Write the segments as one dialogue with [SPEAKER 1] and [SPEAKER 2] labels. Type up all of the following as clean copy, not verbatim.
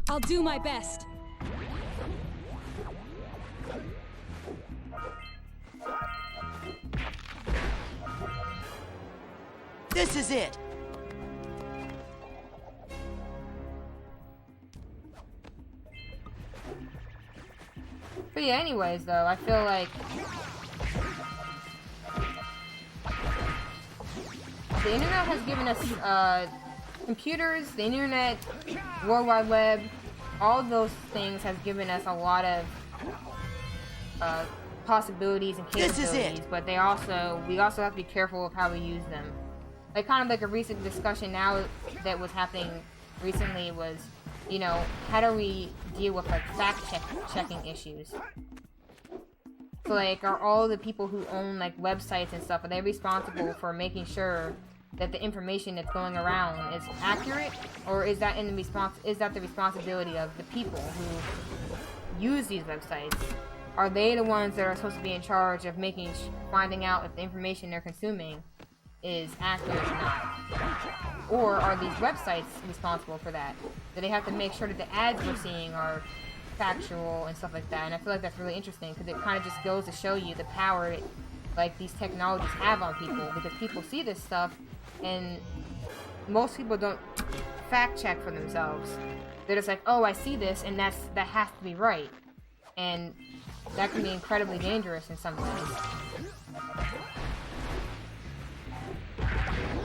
[SPEAKER 1] I'll do my best.
[SPEAKER 2] This is it.
[SPEAKER 3] But yeah, anyways, though, I feel like the internet has given us computers, the internet, World Wide Web, all of those things has given us a lot of possibilities and capabilities, but we also have to be careful of how we use them. Like, kind of like a recent discussion now that was happening recently was, you know, how do we deal with like fact-checking issues? So like, are all the people who own like websites and stuff, are they responsible for making sure that the information that's going around is accurate, or is that the responsibility of the people who use these websites? Are they the ones that are supposed to be in charge of finding out if the information they're consuming is accurate or not? Or are these websites responsible for that? Do they have to make sure that the ads we're seeing are factual and stuff like that? And I feel like that's really interesting because it kind of just goes to show you the power that, like, these technologies have on people, because people see this stuff and most people don't fact check for themselves. They're just like, oh, I see this and that has to be right. And that can be incredibly dangerous in some ways.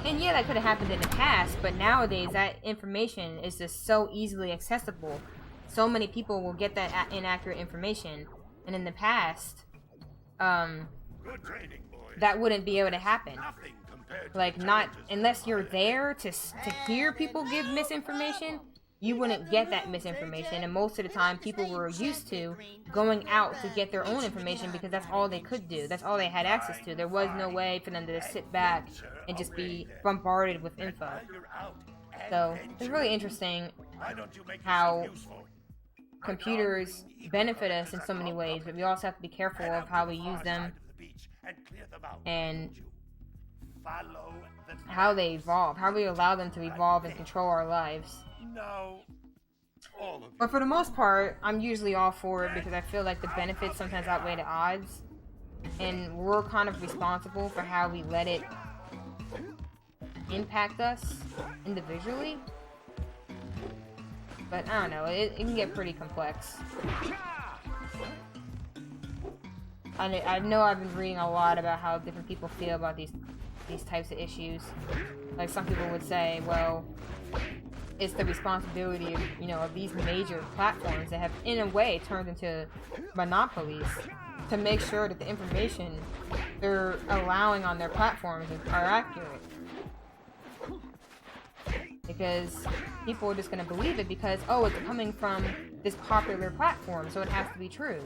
[SPEAKER 3] And yeah, that could have happened in the past, but nowadays that information is just so easily accessible. So many people will get that inaccurate information, and in the past, that wouldn't be able to happen. Like, not unless you're there to hear people give misinformation, you wouldn't get that misinformation. And most of the time, people were used to going out to get their own information because that's all they could do. That's all they had access to. There was no way for them to just sit back and just be bombarded with info. So it's really interesting how computers benefit us in so many ways, but we also have to be careful of how we use them and how they evolve, how we allow them to evolve and control our lives. But for the most part, I'm usually all for it because I feel like the benefits sometimes outweigh the odds, and we're kind of responsible for how we let it impact us individually. But I don't know, it can get pretty complex. I know I've been reading a lot about how different people feel about these types of issues. Like, some people would say, well, it's the responsibility of, you know, of these major platforms that have, in a way, turned into monopolies to make sure that the information they're allowing on their platforms are accurate. Because people are just going to believe it because, oh, it's coming from this popular platform, so it has to be true.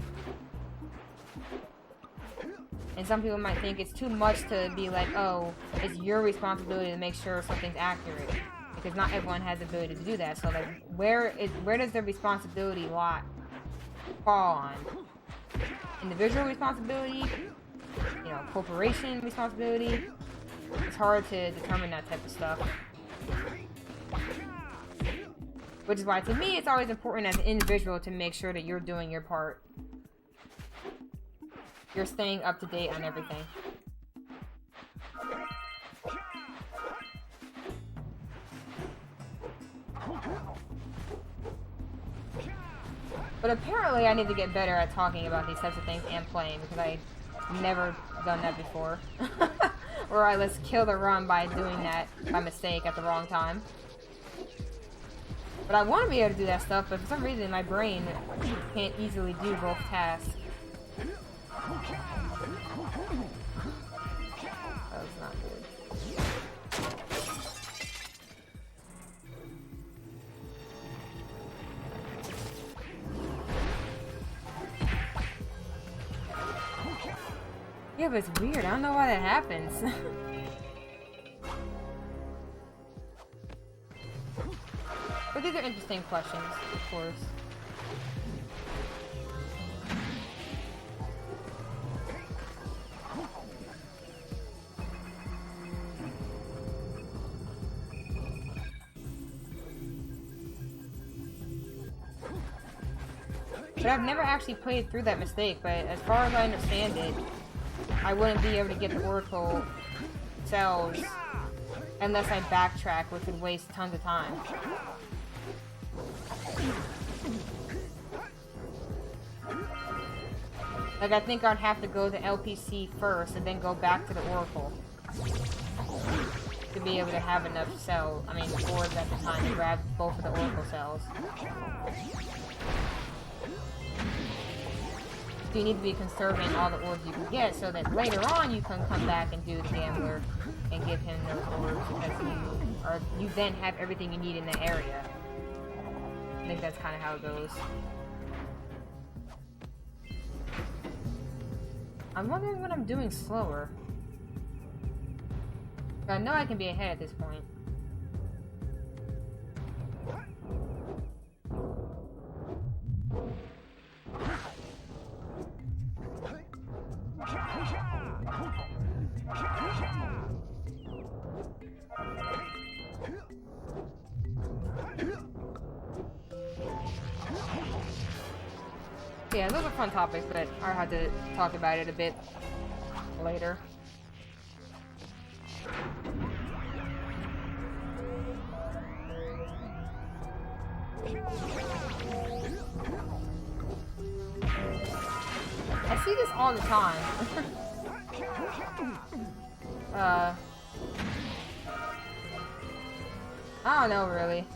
[SPEAKER 3] And some people might think it's too much to be like, oh, it's your responsibility to make sure something's accurate. Because not everyone has the ability to do that. So, like, where does the responsibility fall on? Individual responsibility? You know, corporation responsibility? It's hard to determine that type of stuff. Which is why, to me, it's always important as an individual to make sure that you're doing your part. You're staying up to date on everything. But apparently I need to get better at talking about these types of things and playing, because I've never done that before. Or I let's kill the run by doing that by mistake at the wrong time. But I want to be able to do that stuff, but for some reason my brain can't easily do both tasks. That was not good. Yeah, but it's weird. I don't know why that happens. But these are interesting questions, of course. But I've never actually played through that mistake, but as far as I understand it, I wouldn't be able to get the Oracle cells unless I backtrack, which would waste tons of time. Like, I think I'd have to go to LPC first and then go back to the Oracle to be able to have enough cells, orbs at the time to grab both of the Oracle cells. So you need to be conserving all the orbs you can get so that later on you can come back and do the Gambler and give him those orbs because you then have everything you need in the area. I think that's kind of how it goes. I'm wondering what I'm doing slower. I know I can be ahead at this point. Yeah, those are fun topics, but I'll have to talk about it a bit later. I see this all the time. I don't know, really.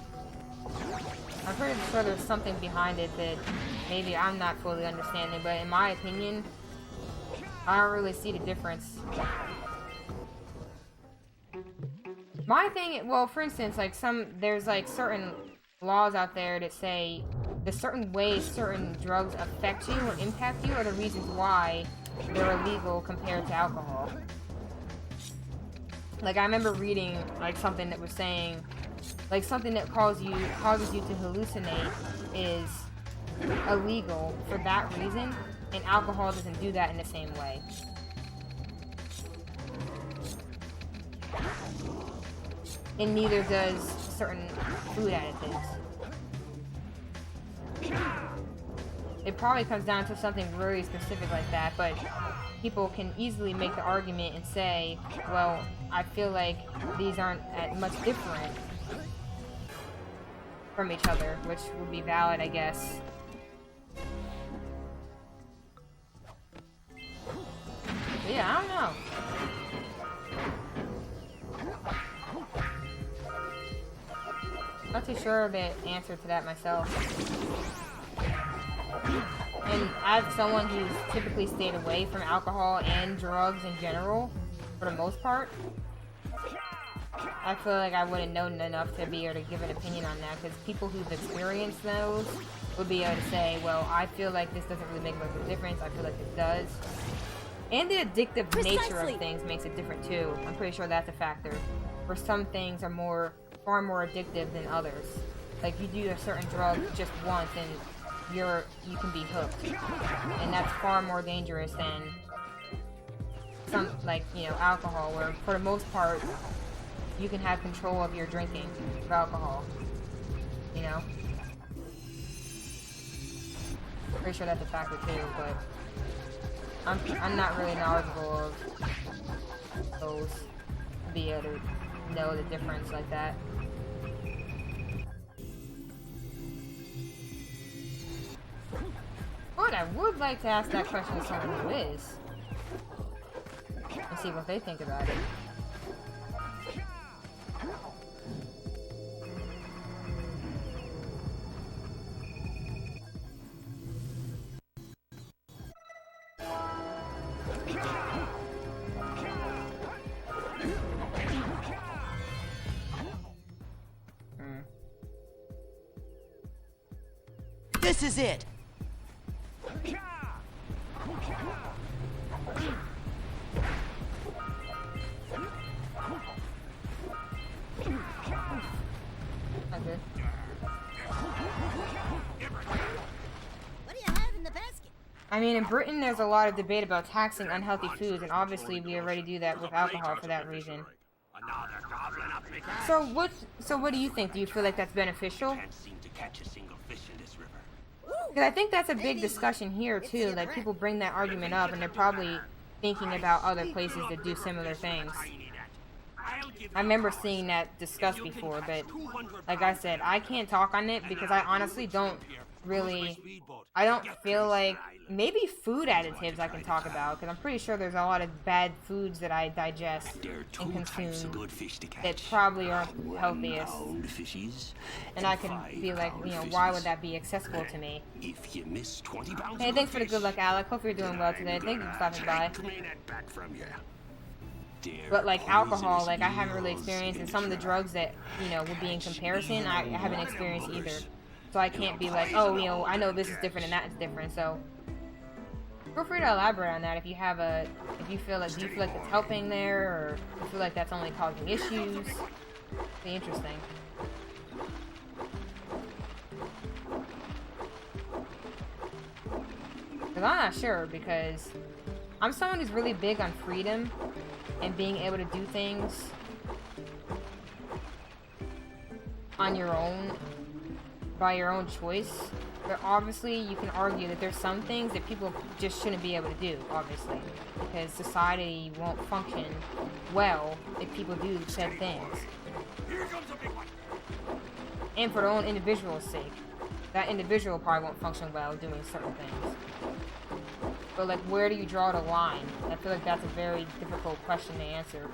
[SPEAKER 3] I'm pretty sure there's something behind it that maybe I'm not fully understanding, but in my opinion, I don't really see the difference. My thing, well, for instance, like there's like certain laws out there that say the certain ways certain drugs affect you or impact you are the reasons why they're illegal compared to alcohol. Like, I remember reading like something that was saying like something that causes you to hallucinate is illegal for that reason, and alcohol doesn't do that in the same way. And neither does certain food additives. It probably comes down to something really specific like that, but people can easily make the argument and say, well, I feel like these aren't much different from each other, which would be valid, I guess. But yeah, I don't know. Not too sure of the answer to that myself. And as someone who's typically stayed away from alcohol and drugs in general, for the most part, I feel like I wouldn't know enough to be able to give an opinion on that, because people who've experienced those would be able to say, well, I feel like this doesn't really make much of a difference, I feel like it does. And the addictive nature of things makes it different too. I'm pretty sure that's a factor. Where some things are far more addictive than others. Like, you do a certain drug just once and you can be hooked. And that's far more dangerous than some, like, alcohol, where for the most part, you can have control of your drinking of alcohol. Pretty sure that's a factor too, but I'm not really knowledgeable of those to be able to know the difference like that. But I would like to ask that question to someone who is, and see what they think about it.
[SPEAKER 2] This is it.
[SPEAKER 1] Okay. What do you have in the basket?
[SPEAKER 3] I mean, in Britain, there's a lot of debate about taxing unhealthy foods, and obviously we already do that with alcohol for that reason. So what do you think? Do you feel like that's beneficial?
[SPEAKER 4] Can't seem to catch a single fish in this river.
[SPEAKER 3] Because I think that's a big discussion here too. Like people bring that argument up, and they're probably thinking about other places that do similar things. I remember seeing that discussed before, but like I said, I can't talk on it because I honestly don't really, I don't feel like, maybe food additives I can talk about, because I'm pretty sure there's a lot of bad foods that I digest and consume that probably aren't healthiest. And I can be like, you know, why would that be accessible to me? Hey, thanks for the good luck, Alec. Hope you're doing well today. Thank you for stopping by. But like alcohol, like I haven't really experienced, and some of the drugs that, you know, would be in comparison, I haven't experienced either. So I can't be like, oh, you know, I know this is different and that is different. So feel free to elaborate on that if you have a, if you feel like, do you feel like it's helping there, or you feel like that's only causing issues? It'd be interesting. Because I'm not sure, because I'm someone who's really big on freedom and being able to do things on your own, by your own choice. But obviously you can argue that there's some things that people just shouldn't be able to do, obviously, because society won't function well if people do said things. And for their own individual's sake, that individual probably won't function well doing certain things. But like, where do you draw the line? I feel like that's a very difficult question to answer.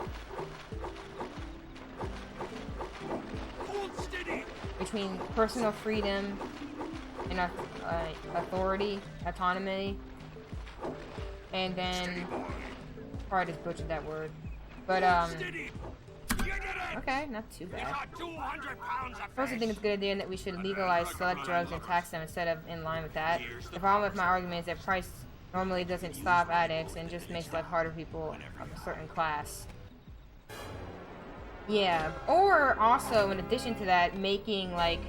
[SPEAKER 3] Between personal freedom and authority, autonomy, and then probably just butchered that word. But okay, not too bad. First, I think it's a good idea that we should legalize select drugs and tax them instead of in line with that. The problem with my argument is that price normally doesn't stop addicts and just makes life harder for people of a certain class. Yeah, or also, in addition to that, making, like,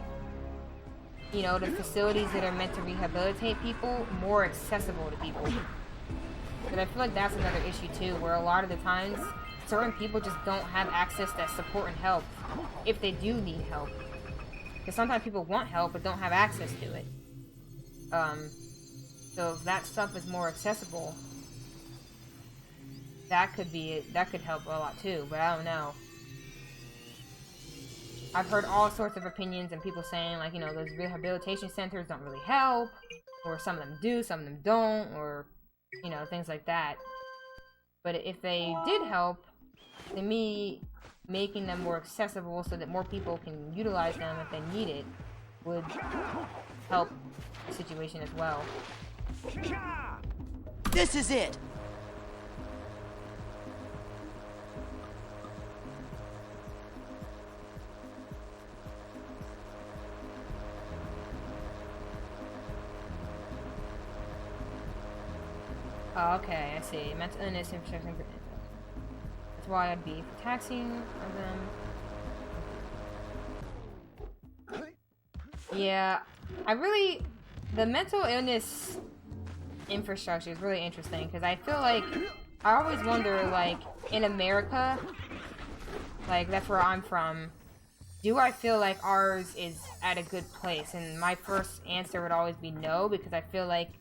[SPEAKER 3] you know, the facilities that are meant to rehabilitate people more accessible to people. But I feel like that's another issue too, where a lot of the times, certain people just don't have access to support and help, if they do need help. Because sometimes people want help, but don't have access to it. So if that stuff is more accessible, that could help a lot too, but I don't know. I've heard all sorts of opinions and people saying, like, you know, those rehabilitation centers don't really help, or some of them do, some of them don't, or, you know, things like that. But if they did help, then me making them more accessible so that more people can utilize them if they need it would help the situation as well.
[SPEAKER 2] This is it.
[SPEAKER 3] Oh, okay, I see. Mental illness infrastructure. That's why I'd be for taxing them. Yeah, the mental illness infrastructure is really interesting, because I feel like, I always wonder, like, in America, like, that's where I'm from, do I feel like ours is at a good place? And my first answer would always be no, because I feel like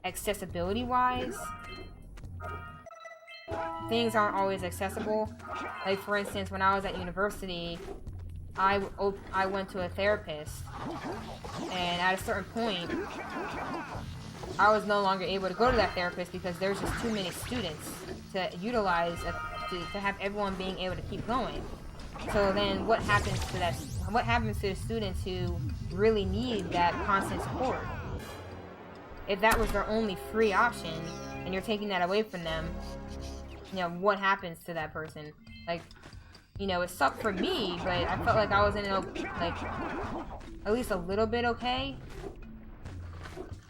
[SPEAKER 3] accessibility-wise, things aren't always accessible. Like, for instance, when I was at university, I went to a therapist, and at a certain point, I was no longer able to go to that therapist because there's just too many students to utilize, to have everyone being able to keep going. So then what happens to that? What happens to the students who really need that constant support? If that was their only free option, and you're taking that away from them, you know, what happens to that person? Like, you know, it sucked for me, but I felt like I was in, like, at least a little bit okay.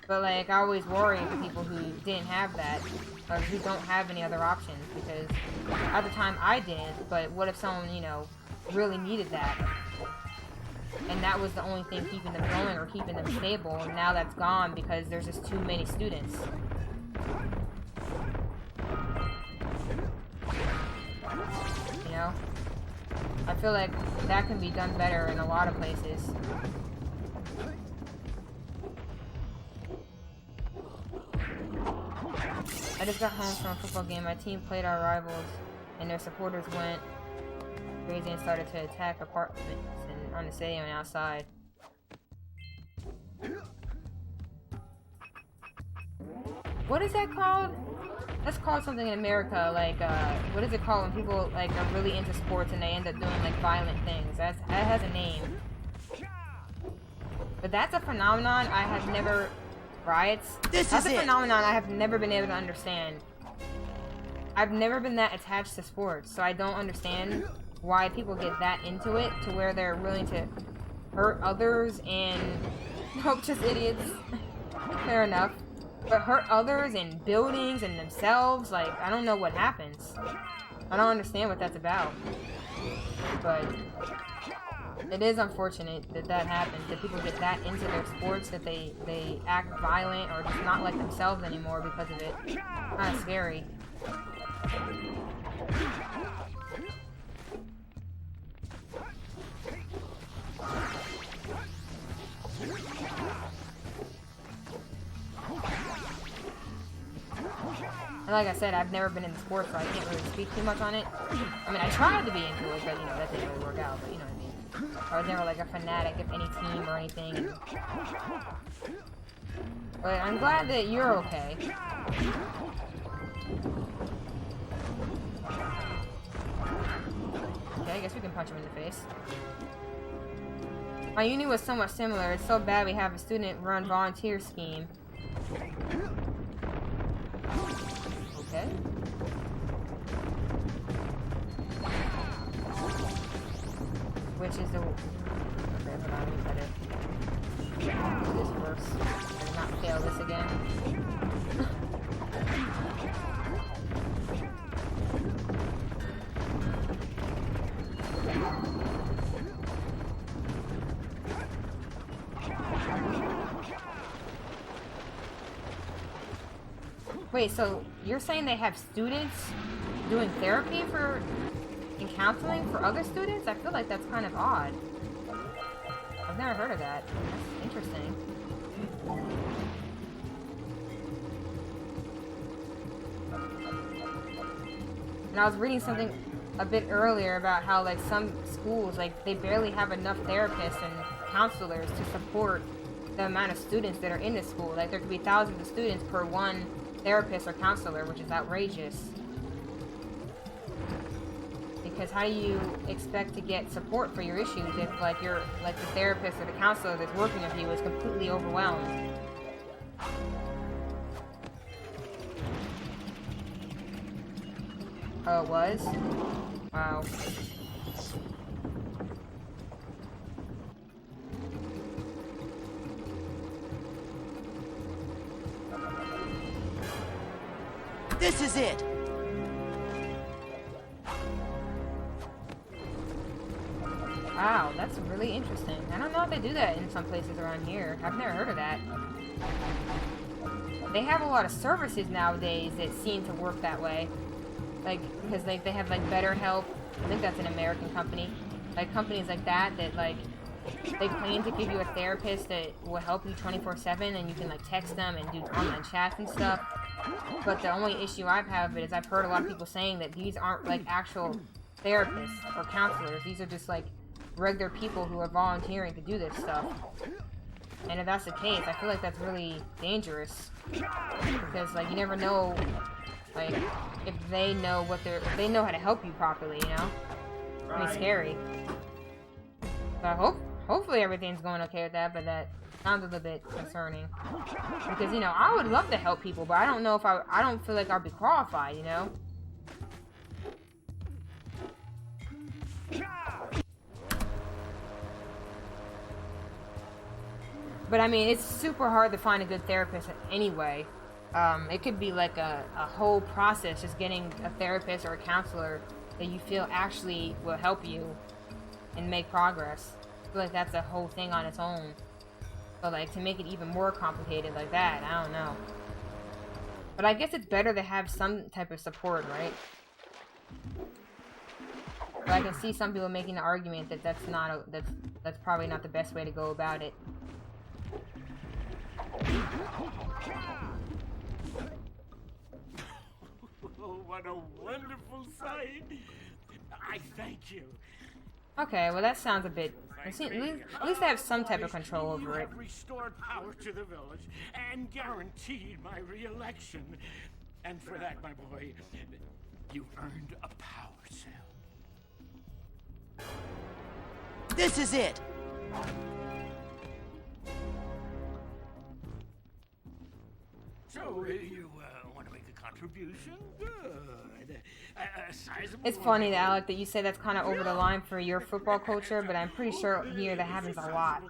[SPEAKER 3] But, like, I always worry for people who didn't have that, or who don't have any other options, because at the time I didn't, but what if someone, you know, really needed that? And that was the only thing keeping them going or keeping them stable, and now that's gone because there's just too many students. You know? I feel like that can be done better in a lot of places. I just got home from a football game. My team played our rivals, and their supporters went crazy and started to attack apartments and on the stadium and outside. What is that called? That's called something in America, like, what is it called when people, like, are really into sports and they end up doing, like, violent things? That has a name. But that's a phenomenon I have never... Riots? That's a phenomenon I have never been able to understand. I've never been that attached to sports, so I don't understand why people get that into it to where they're willing to hurt others and... Nope, just idiots. Fair enough. But hurt others and buildings and themselves, like, I don't know what happens. I don't understand what that's about. But it is unfortunate that that happens, that people get that into their sports, that they act violent or just not like themselves anymore because of it. Kind of scary. And like I said, I've never been in sports, so I can't really speak too much on it. I mean, I tried to be into it, but, you know, that didn't really work out, but you know what I mean. I was never, like, a fanatic of any team or anything. But I'm glad that you're okay. Okay, I guess we can punch him in the face. My uni was somewhat similar. It's so bad we have a student-run volunteer scheme. Okay. Which is the... Okay, hold on, let me try to do this first. And not fail this again. Wait, so you're saying they have students doing therapy for and counseling for other students? I feel like that's kind of odd. I've never heard of that. That's interesting. And I was reading something a bit earlier about how, like, some schools, like, they barely have enough therapists and counselors to support the amount of students that are in the school. Like, there could be thousands of students per one therapist or counselor, which is outrageous. Because how do you expect to get support for your issues if, like, you're, like, the therapist or the counselor that's working with you is completely overwhelmed? Oh, it was? Wow.
[SPEAKER 2] This is it.
[SPEAKER 3] Wow, that's really interesting. I don't know if they do that in some places around here. I've never heard of that. They have a lot of services nowadays that seem to work that way. Like, because they have, like, BetterHelp. I think that's an American company. Like, companies like that, like, they claim to give you a therapist that will help you 24/7, and you can, like, text them and do online chats and stuff. But the only issue I've had with it is I've heard a lot of people saying that these aren't, like, actual therapists or counselors. These are just, like, regular people who are volunteering to do this stuff. And if that's the case, I feel like that's really dangerous. Because, like, you never know, like, if they know if they know how to help you properly, you know? It's really scary. So hopefully everything's going okay with that, but that sounds a little bit concerning. Because, you know, I would love to help people, but I don't know if I don't feel like I'll be qualified, you know? But I mean, it's super hard to find a good therapist anyway. It could be like a whole process, just getting a therapist or a counselor that you feel actually will help you and make progress. I feel like that's a whole thing on its own. So, like, to make it even more complicated like that, I don't know. But I guess it's better to have some type of support, right? But I can see some people making the argument that that's probably not the best way to go about it.
[SPEAKER 4] Oh, what a wonderful sight. I thank you.
[SPEAKER 3] Okay, well that sounds a bit... At least I have some type of control over it.
[SPEAKER 4] You have restored power to the village and guaranteed my re-election. And for that, my boy, you earned a power cell.
[SPEAKER 2] This is it.
[SPEAKER 4] So, you want to make a contribution? Good. A sizable
[SPEAKER 3] It's funny, Alec, that you say that's kind of over the line for your football culture, but I'm pretty sure here that happens a lot.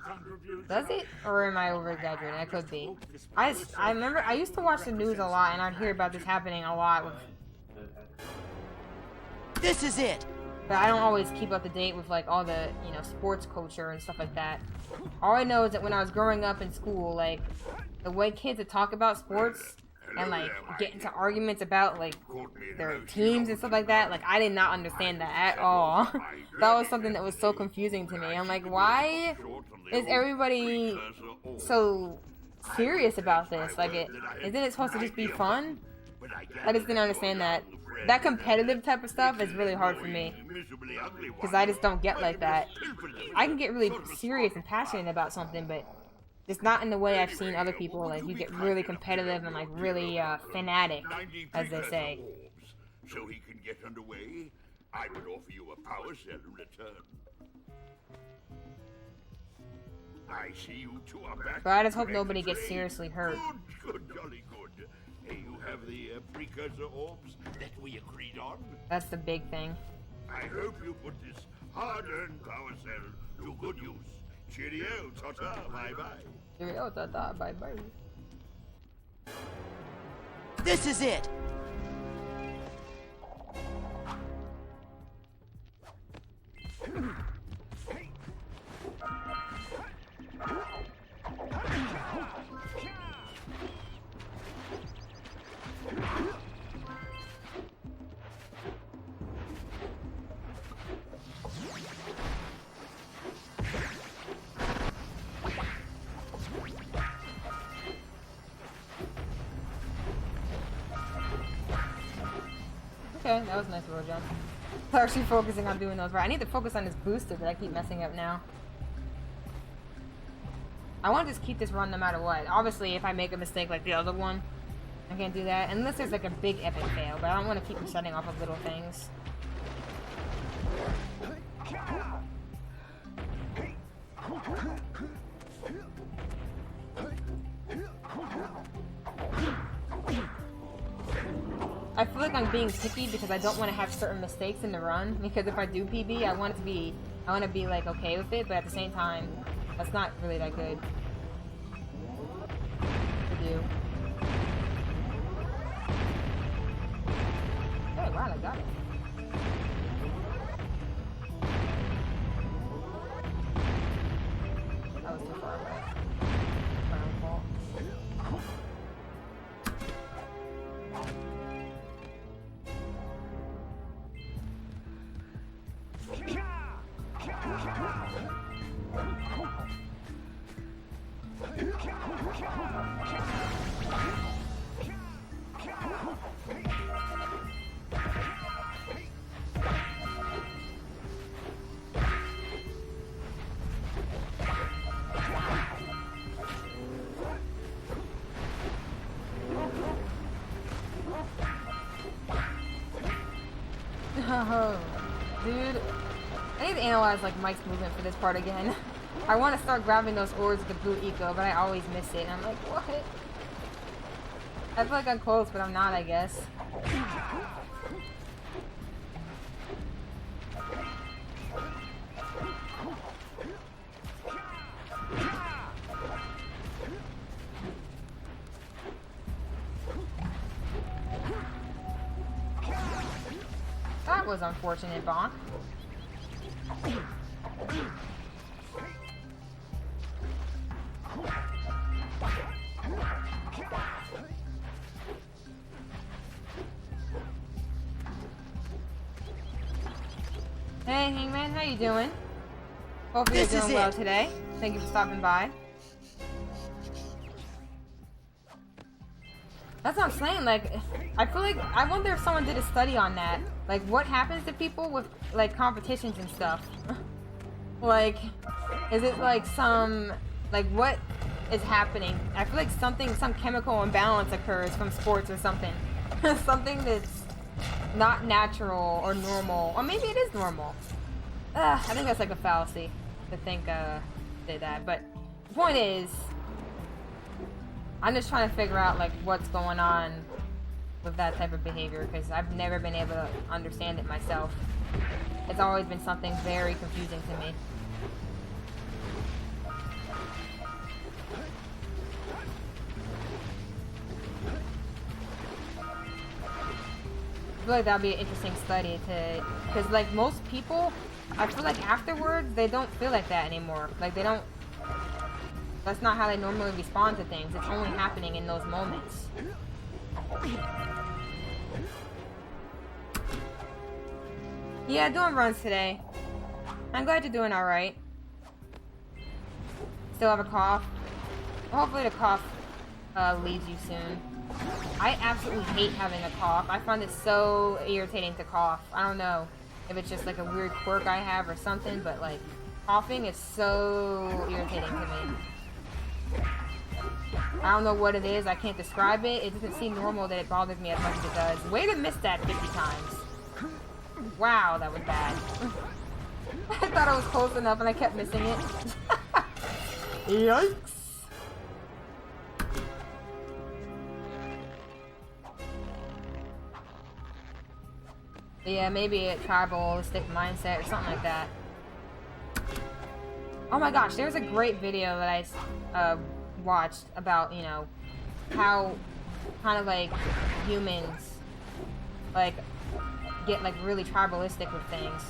[SPEAKER 3] Does it? Or am I over-exaggerating? That could be. I remember, I used to watch the news a lot, and I'd hear about this happening a lot with...
[SPEAKER 2] This is it.
[SPEAKER 3] But I don't always keep up to date with, like, all the, you know, sports culture and stuff like that. All I know is that when I was growing up in school, like, the way kids would talk about sports and, like, get into arguments about, like, their teams and stuff like that, like, I did not understand that at all. That was something that was so confusing to me. I'm like, why is everybody so serious about this? Like, isn't it supposed to just be fun? I just didn't understand that. That competitive type of stuff is really hard for me. Because I just don't get like that. I can get really serious and passionate about something, but it's not in the way I've seen other people. Like, you get really competitive and, like, really fanatic, as they say.
[SPEAKER 5] So he can get underway, I would offer you a power cell in return. I see you two are back.
[SPEAKER 3] But I just hope nobody gets seriously hurt.
[SPEAKER 5] Good, jolly good. Hey, you have the precursor orbs that we agreed on?
[SPEAKER 3] That's the big thing.
[SPEAKER 5] I hope you put this hard-earned power cell to good use. Cheerio, ta-ta, bye-bye.
[SPEAKER 3] Cheerio, ta-ta, bye-bye.
[SPEAKER 2] This is it.
[SPEAKER 3] Okay, that was a nice roll jump. I'm actually focusing on doing those right. I need to focus on this booster that I keep messing up now. I want to just keep this run no matter what. Obviously, if I make a mistake like the other one, I can't do that. Unless there's like a big epic fail, but I don't want to keep resetting off of little things. I feel like I'm being picky because I don't want to have certain mistakes in the run. Because if I do PB, I want to be like okay with it, but at the same time, that's not really that good to do. Hey, wow, I got it. That was too far away. My own fault. Oh, dude, I need to analyze like Mike's movement for this part again. I want to start grabbing those orbs with the blue eco, but I always miss it. And I'm like, what? I feel like I'm close, but I'm not, I guess. That was unfortunate, Bonk. Hey, Hangman, how you doing? Hopefully you're doing well today. Thank you for stopping by. That's what I'm saying, like, I feel like, I wonder if someone did a study on that. Like, what happens to people with, like, competitions and stuff? Like, is it like some, like, what is happening? I feel like some chemical imbalance occurs from sports or something. Something that's not natural or normal. Or maybe it is normal. I think that's like a fallacy to think, did that. But the point is, I'm just trying to figure out, like, what's going on with that type of behavior, because I've never been able to understand it myself. It's always been something very confusing to me. I feel like that'd be an interesting study to, because, like, most people, I feel like afterwards, they don't feel like that anymore. Like, they don't, that's not how they normally respond to things. It's only happening in those moments. Yeah, doing runs today. I'm glad you're doing alright. Still have a cough. Hopefully the cough leaves you soon. I absolutely hate having a cough. I find it so irritating to cough. I don't know if it's just like a weird quirk I have or something, but like coughing is so irritating to me. I don't know what it is. I can't describe it. It doesn't seem normal that it bothers me as much as it does. Way to miss that 50 times. Wow, that was bad. I thought I was close enough and I kept missing it. Yikes. Yeah, maybe a tribalistic mindset or something like that. Oh my gosh, there's a great video that I watched about, you know, how kind of like humans like get like really tribalistic with things.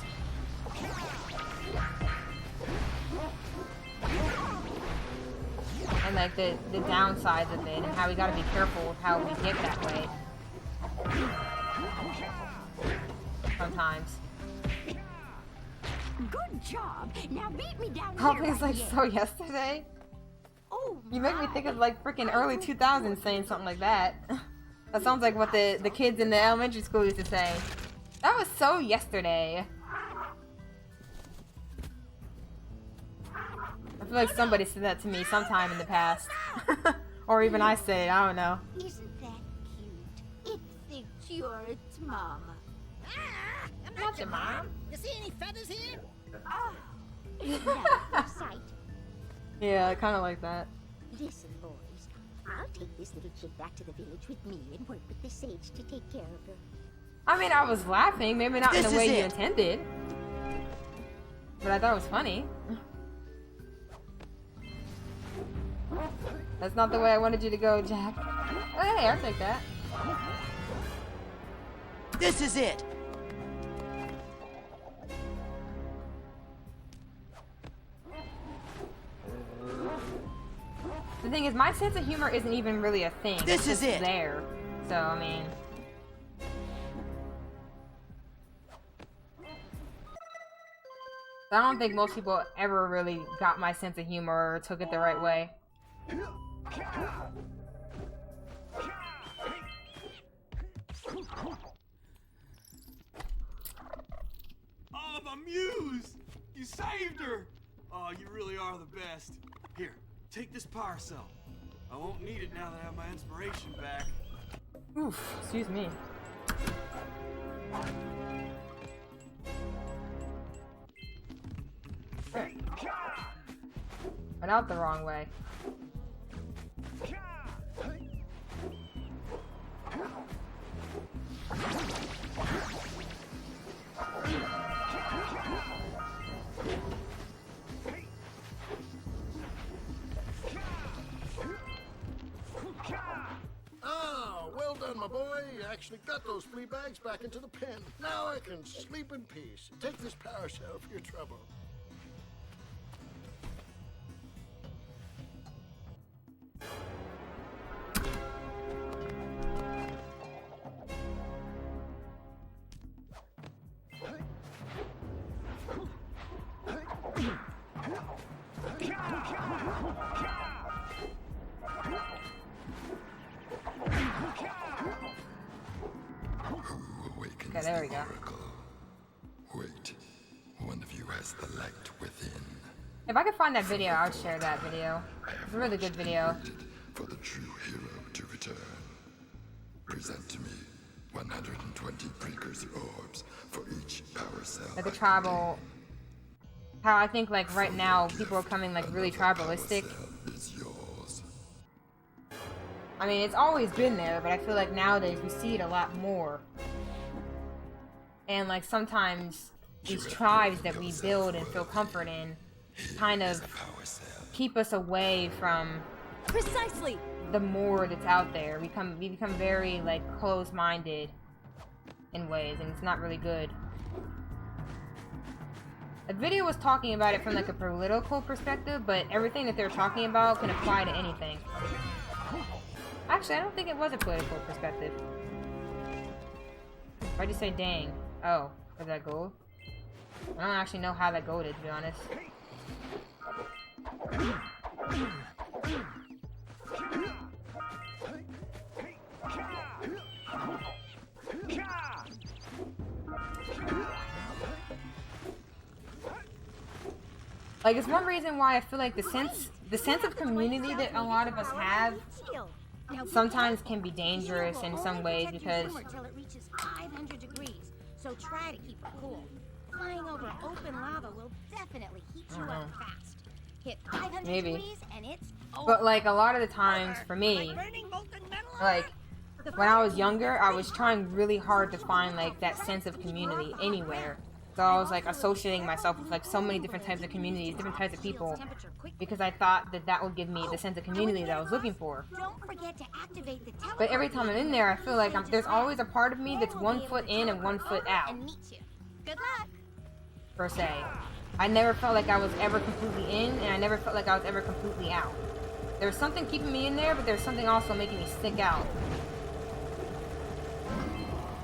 [SPEAKER 3] And like the downsides of it and how we gotta be careful with how we get that way. Sometimes.
[SPEAKER 1] Good job. Now beat me down
[SPEAKER 3] Oh,
[SPEAKER 1] here.
[SPEAKER 3] it's like so yesterday.
[SPEAKER 1] Oh,
[SPEAKER 3] You make me think of like freaking early 2000s saying something like that. That sounds like what the kids in the elementary school used to say. That was so yesterday. I feel like somebody said that to me sometime in the past. Or even I said it, I don't know.
[SPEAKER 1] Isn't that cute? It thinks you're its mama.
[SPEAKER 6] Ah, I'm
[SPEAKER 3] Not your mom.
[SPEAKER 6] You see any feathers here?
[SPEAKER 1] Oh, isn't that a sight?
[SPEAKER 3] Yeah, kind of like that.
[SPEAKER 1] Listen, boys. I'll take this little kid back to the village with me and work with the sage to take care of her.
[SPEAKER 3] I mean, I was laughing, maybe not in the
[SPEAKER 2] This
[SPEAKER 3] way
[SPEAKER 2] is
[SPEAKER 3] you
[SPEAKER 2] it.
[SPEAKER 3] intended. But I thought it was funny. That's not the way I wanted you to go, Jack. Oh, hey, I'll take that.
[SPEAKER 2] This is it.
[SPEAKER 3] The thing is, my sense of humor isn't even really a thing.
[SPEAKER 2] This
[SPEAKER 3] It's
[SPEAKER 2] is
[SPEAKER 3] just
[SPEAKER 2] it.
[SPEAKER 3] there. So, I mean... I don't think most people ever really got my sense of humor or took it the right way.
[SPEAKER 7] Oh, the muse! You saved her! Oh, you really are the best. Here, take this power cell. I won't need it now that I have my inspiration back.
[SPEAKER 3] Oof, excuse me. There. Went out the wrong way.
[SPEAKER 8] Ah, well done, my boy. You actually got those flea bags back into the pen. Now I can sleep in peace. Take this power cell for your trouble.
[SPEAKER 3] Okay, there we go.
[SPEAKER 9] Wait, one of you has the light within.
[SPEAKER 3] If I could find that video, I'll share that video. It's a really good video.
[SPEAKER 9] For the true hero to return. Present to me 120 precursor orbs for each power cell.
[SPEAKER 3] Like the tribal, how I think like right now people are coming like really tribalistic.
[SPEAKER 9] Is yours.
[SPEAKER 3] I mean, it's always been there, but I feel like nowadays we see it a lot more. And like sometimes these tribes that we build and feel comfort in kind of keep us away from
[SPEAKER 10] Precisely.
[SPEAKER 3] the more that's out there. We become very like closed-minded in ways, and it's not really good. The video was talking about it from like a political perspective, but everything that they're talking about can apply to anything. Actually, I don't think it was a political perspective. Why'd you say dang? Oh, is that gold? I don't actually know how that golded, to be honest. Like, it's one reason why I feel like the sense of community that a lot of us have sometimes can be dangerous in some ways because
[SPEAKER 1] Until it reaches 500 degrees, so try to keep it cool. Flying over open lava will definitely heat you up fast. Hit 500
[SPEAKER 3] Maybe.
[SPEAKER 1] degrees and it's over.
[SPEAKER 3] But like a lot of the times for me, like when I was younger, I was trying really hard to find like that sense of community anywhere. So I was like associating myself with like so many different types of communities, different types of people, because I thought that that would give me the sense of community that I was looking for.
[SPEAKER 1] Don't forget to activate the
[SPEAKER 3] But every time I'm in there, I feel like there's always a part of me that's 1 foot in and 1 foot out,
[SPEAKER 1] and meet you. Good luck.
[SPEAKER 3] per se. I never felt like I was ever completely in, and I never felt like I was ever completely out. There's something keeping me in there, but there's something also making me stick out.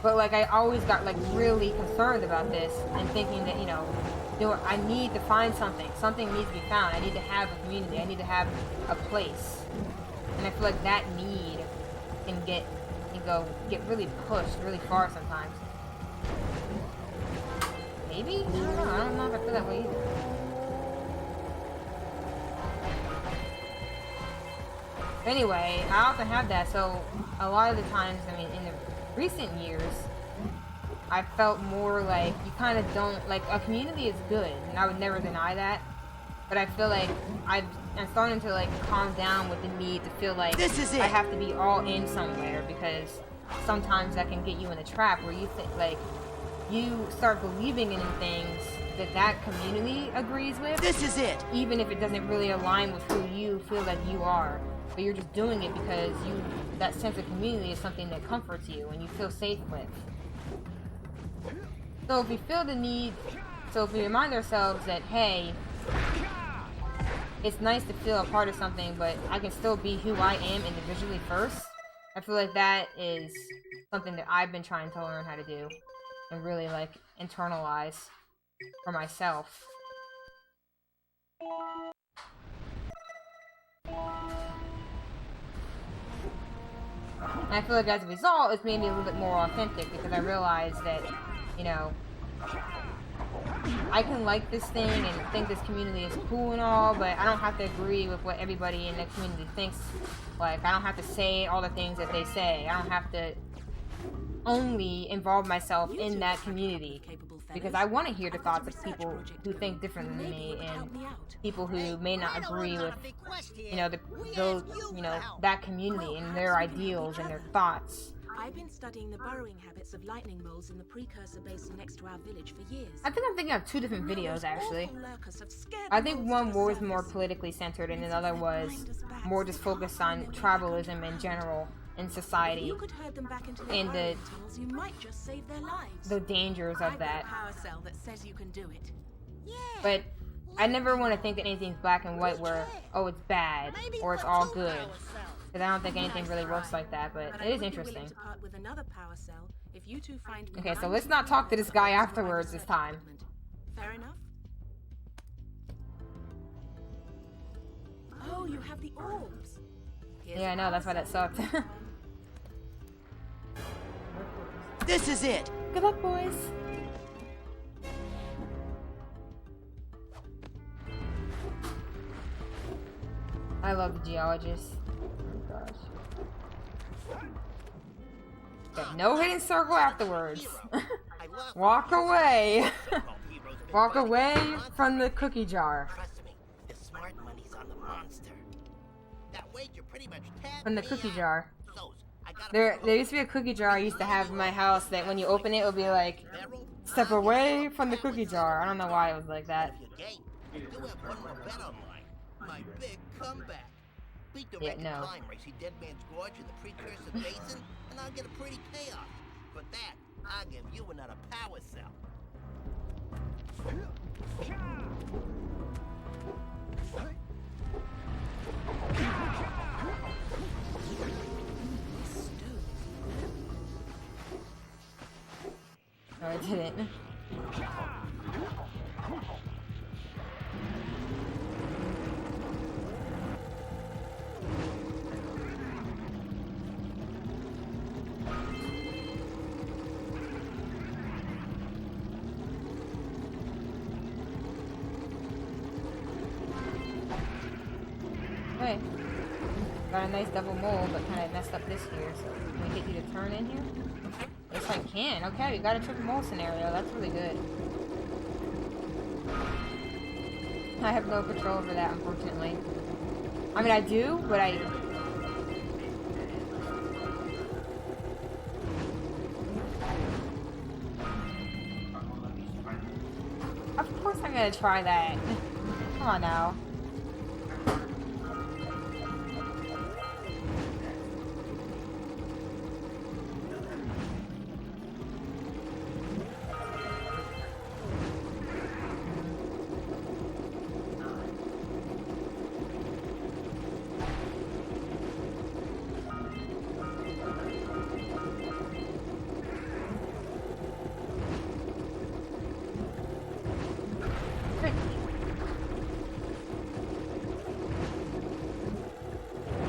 [SPEAKER 3] But like I always got like really concerned about this and thinking that, you know, I need to find something. Something needs to be found. I need to have a community. I need to have a place. And I feel like that need can get really pushed really far sometimes. Maybe? I don't know. I don't know if I feel that way either. Anyway, I often have that, so a lot of the times, I mean, in the recent years, I felt more like you kind of don't, like, a community is good, and I would never deny that, but I feel like I'm starting to, like, calm down with the need to feel like
[SPEAKER 2] This is it.
[SPEAKER 3] I have to be all in somewhere, because sometimes that can get you in a trap where you think, like, you start believing in things that community agrees with.
[SPEAKER 2] This is it.
[SPEAKER 3] Even if it doesn't really align with who you feel like you are. But you're just doing it because that sense of community is something that comforts you and you feel safe with. So if we feel the need, so if we remind ourselves that, hey, it's nice to feel a part of something, but I can still be who I am individually first, I feel like that is something that I've been trying to learn how to do and really, like, internalize for myself. And I feel like as a result, it's made me a little bit more authentic because I realized that, you know, I can like this thing and think this community is cool and all, but I don't have to agree with what everybody in the community thinks. Like, I don't have to say all the things that they say. I don't have to only involve myself in that community because I want to hear the thoughts of people who think different than me and people who may not agree with, you know, that community and their ideals and their thoughts.
[SPEAKER 10] I've been studying the burrowing habits of lightning moles in the precursor basin next to our village for years.
[SPEAKER 3] I think I'm thinking of two different videos, actually. I think one was more politically centered and another was more just focused on tribalism in general in society and the dangers of that. But I never want to think that anything's black and white where, oh, it's bad or it's all good. Because I don't think anything really works like that, but it is interesting. Okay, so let's not talk to this guy afterwards this time.
[SPEAKER 10] Fair enough. Oh, you have the orbs.
[SPEAKER 3] Yeah, I know, that's why that sucked.
[SPEAKER 2] This is it.
[SPEAKER 3] Good luck, boys. I love the geologists. Oh gosh. Got no hidden circle afterwards. Walk away. Walk away from the cookie jar.
[SPEAKER 6] Trust me, the smart money's on the monster. That wager pretty much tapped
[SPEAKER 3] From the
[SPEAKER 6] me
[SPEAKER 3] cookie
[SPEAKER 6] out.
[SPEAKER 3] jar.
[SPEAKER 6] So, I gotta
[SPEAKER 3] There used to be a cookie jar I used to have in my house that when you open it, it would be like, step away from the cookie jar. I don't know why it was like that.
[SPEAKER 6] your game. You have one more bet on my big comeback. Beat the
[SPEAKER 3] Yeah,
[SPEAKER 6] record
[SPEAKER 3] no.
[SPEAKER 6] climber, see Dead Man's Gorge in the precursor basin, and I'll get a pretty payoff. For that, I'll give you another power cell.
[SPEAKER 3] No, I didn't. Hey, got a nice double mole, but kind of messed up this here. So can we get you to turn in here? Yes, I can. Okay, we got a triple mole scenario. That's really good. I have no control over that, unfortunately. I mean, I do, but I... Of course I'm gonna try that. Come on now.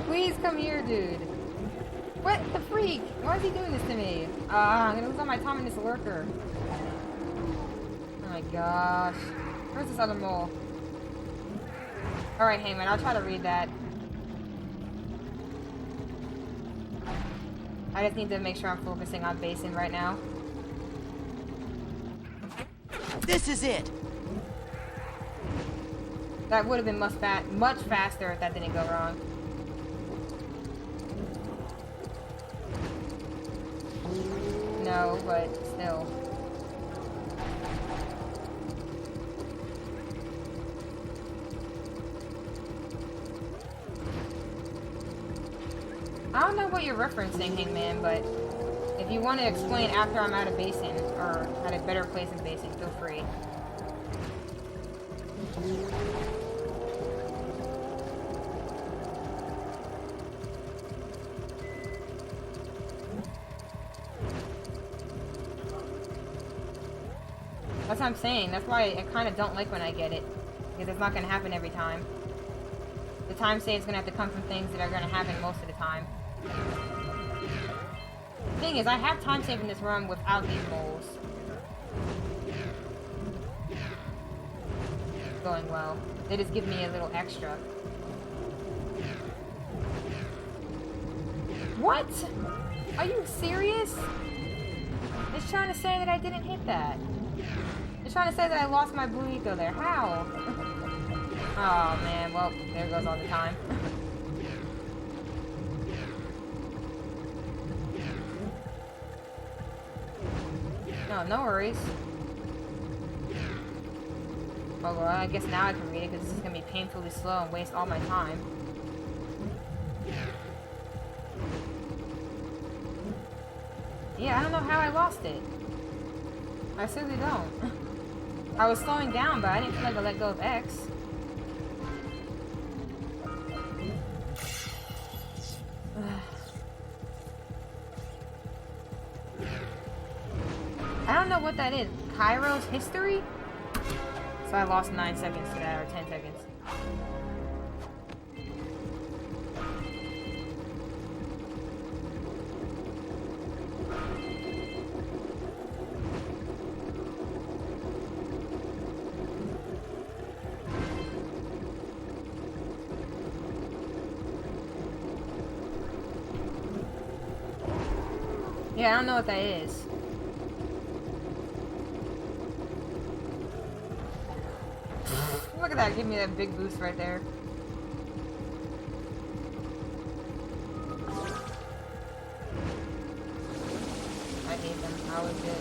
[SPEAKER 3] Please come here, dude. What the freak? Why is he doing this to me? I'm gonna lose all my time in this lurker. Oh my gosh. Where's this other mole? Alright, Heyman, I'll try to read that. I just need to make sure I'm focusing on Basin right now.
[SPEAKER 2] This is it.
[SPEAKER 3] That would have been much faster if that didn't go wrong. No, but still. I don't know what you're referencing, Hangman, but if you want to explain after I'm out of Basin, or at a better place in Basin, feel free. That's what I'm saying. That's why I kind of don't like when I get it. Because it's not going to happen every time. The time save's going to have to come from things that are going to happen most of the time. The thing is, I have time save in this run without these moles. Going well. They just give me a little extra. What? Are you serious? It's trying to say that I didn't hit that. It's trying to say that I lost my blue eco there. How? Oh man, well, there goes all the time. No worries. Oh well, I guess now I can read it because this is going to be painfully slow and waste all my time. Yeah, I don't know how I lost it. I certainly don't. I was slowing down, but I didn't feel like I let go of X. I don't know what that is. Cairo's history? So I lost 9 seconds to that, or 10 seconds. Yeah, I don't know what that is. Look at that, give me that big boost right there. I hate them. How is it?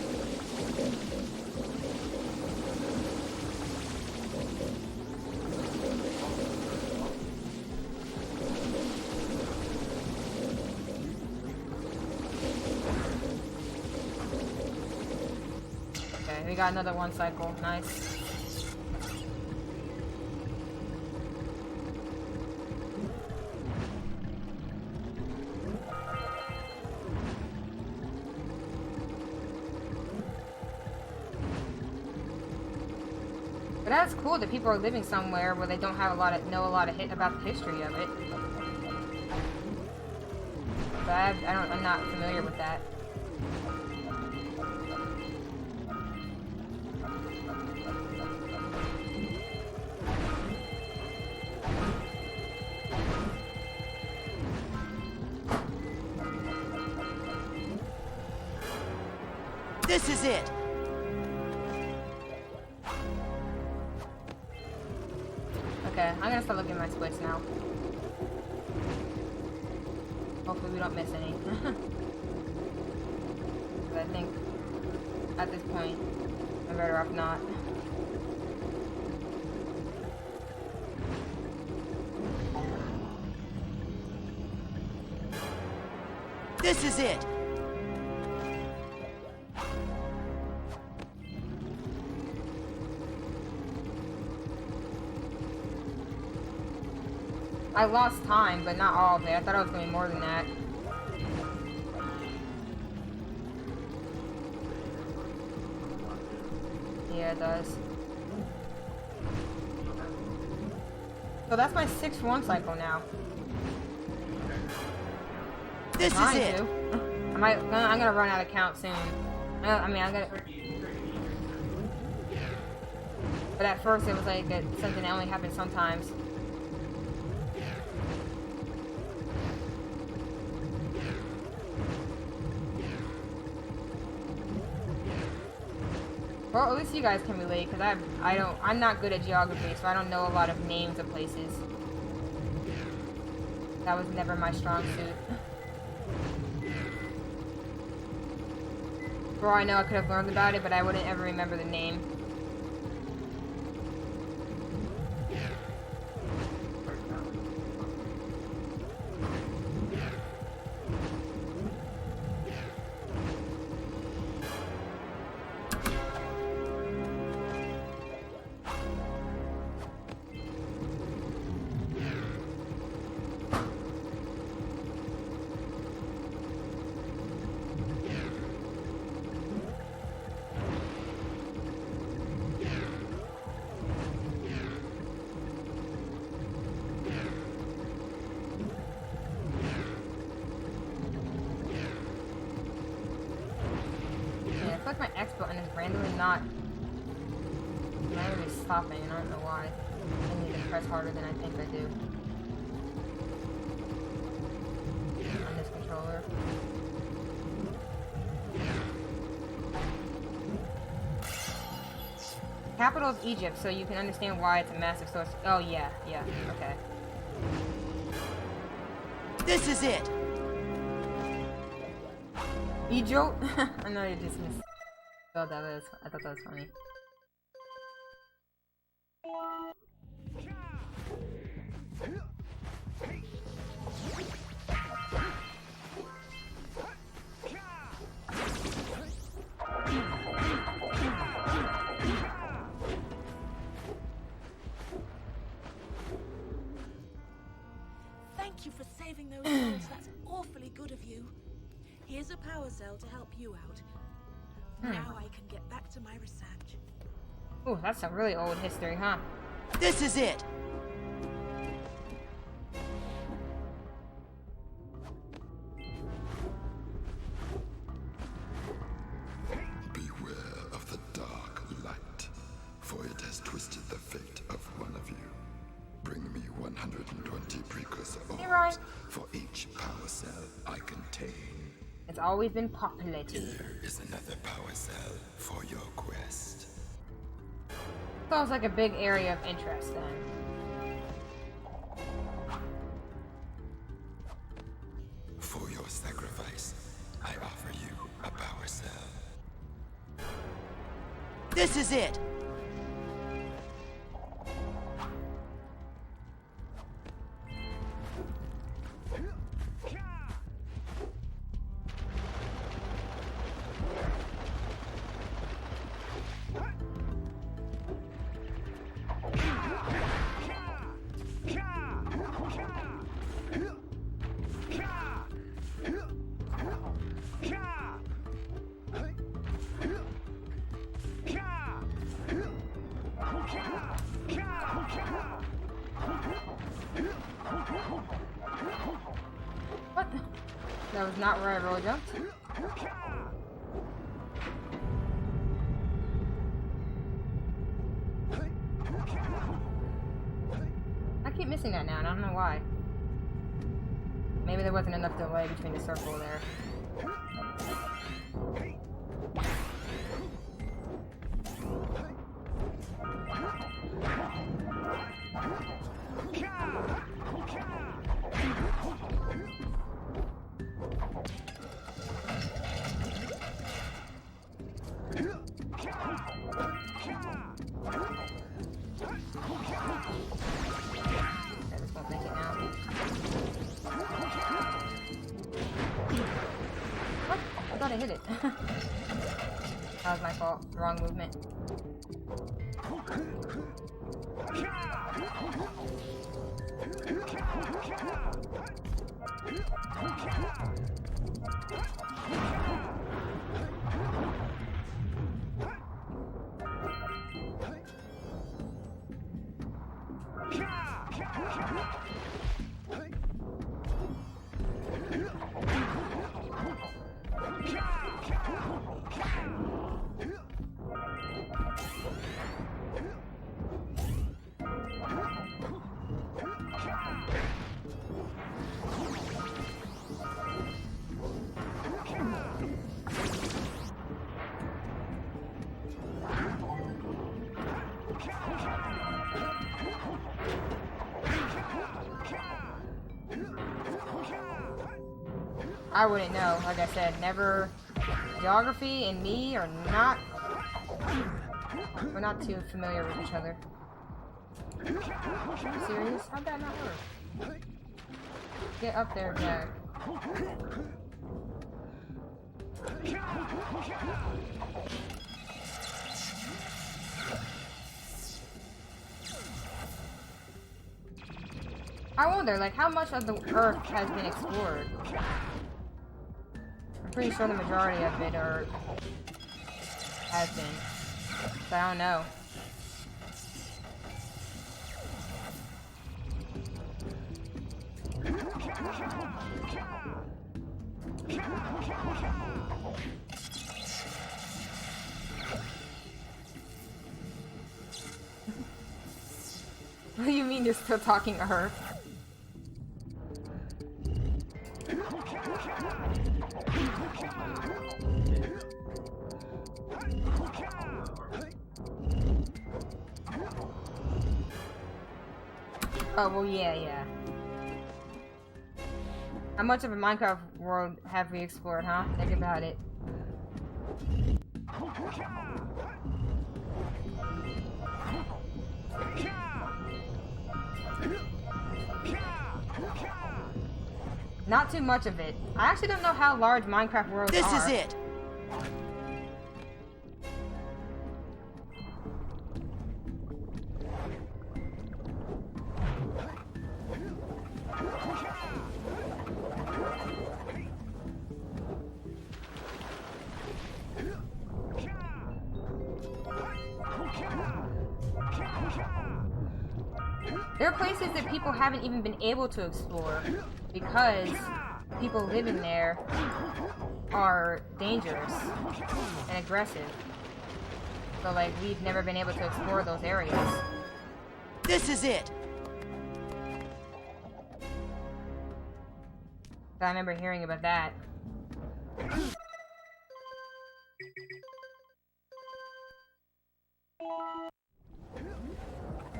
[SPEAKER 3] Okay, we got another one cycle. Nice. But that's cool that people are living somewhere where they don't have about the history of it. But I'm not familiar with that.
[SPEAKER 2] This is it.
[SPEAKER 3] Okay, I'm gonna start looking at my splits now. Hopefully we don't miss any. But I think at this point I'm better off not.
[SPEAKER 2] This is it.
[SPEAKER 3] I lost time, but not all of it. I thought it was going to be more than that. Yeah, it does. So that's my 6th run cycle now.
[SPEAKER 2] This is it.
[SPEAKER 3] I'm gonna run out of count soon. I'm gonna. But at first it was like something that only happens sometimes. Well, at least you guys can relate, because I'm not good at geography, so I don't know a lot of names of places. That was never my strong suit. For all I know, I could have learned about it, but I wouldn't ever remember the name. Like my X button is randomly not stopping, and I don't know why. I need to press harder than I think I do on this controller. Capital is Egypt, so you can understand why it's a massive source. Oh yeah, okay.
[SPEAKER 2] This is it.
[SPEAKER 3] Egypt? I know you just missed. Oh, I thought that was funny.
[SPEAKER 10] Thank you for saving those souls. That's awfully good of you. Here's a power cell to help you out. Now I can get back to my research.
[SPEAKER 3] Ooh, that's some really old history, huh?
[SPEAKER 2] This is it.
[SPEAKER 9] Beware of the dark light, for it has twisted the fate of one of you. Bring me 120 precursor orbs for each power cell I contain.
[SPEAKER 3] It's always been populated.
[SPEAKER 9] Here is another power cell for your quest.
[SPEAKER 3] Sounds like a big area of interest then.
[SPEAKER 9] For your sacrifice, I offer you a power cell.
[SPEAKER 2] This is it.
[SPEAKER 3] What the? That was not where I roll jumped. I keep missing that now, and I don't know why. Maybe there wasn't enough delay between the circle there. I thought I hit it. That was my fault. Wrong movement. I wouldn't know. Like I said, never. Geography and me are not. We're not too familiar with each other. Are you serious? How'd that not work? Get up there, Jack. I wonder, like, how much of the Earth has been explored? I'm pretty sure the majority of it has been. But I don't know. What do you mean you're still talking to her? Oh, well, yeah. How much of a Minecraft world have we explored, huh? Think about it. Not too much of it. I actually don't know how large Minecraft worlds are.
[SPEAKER 2] This is it.
[SPEAKER 3] There are places that people haven't even been able to explore because people living there are dangerous and aggressive. So, like, we've never been able to explore those areas.
[SPEAKER 2] This is it.
[SPEAKER 3] So I remember hearing about that.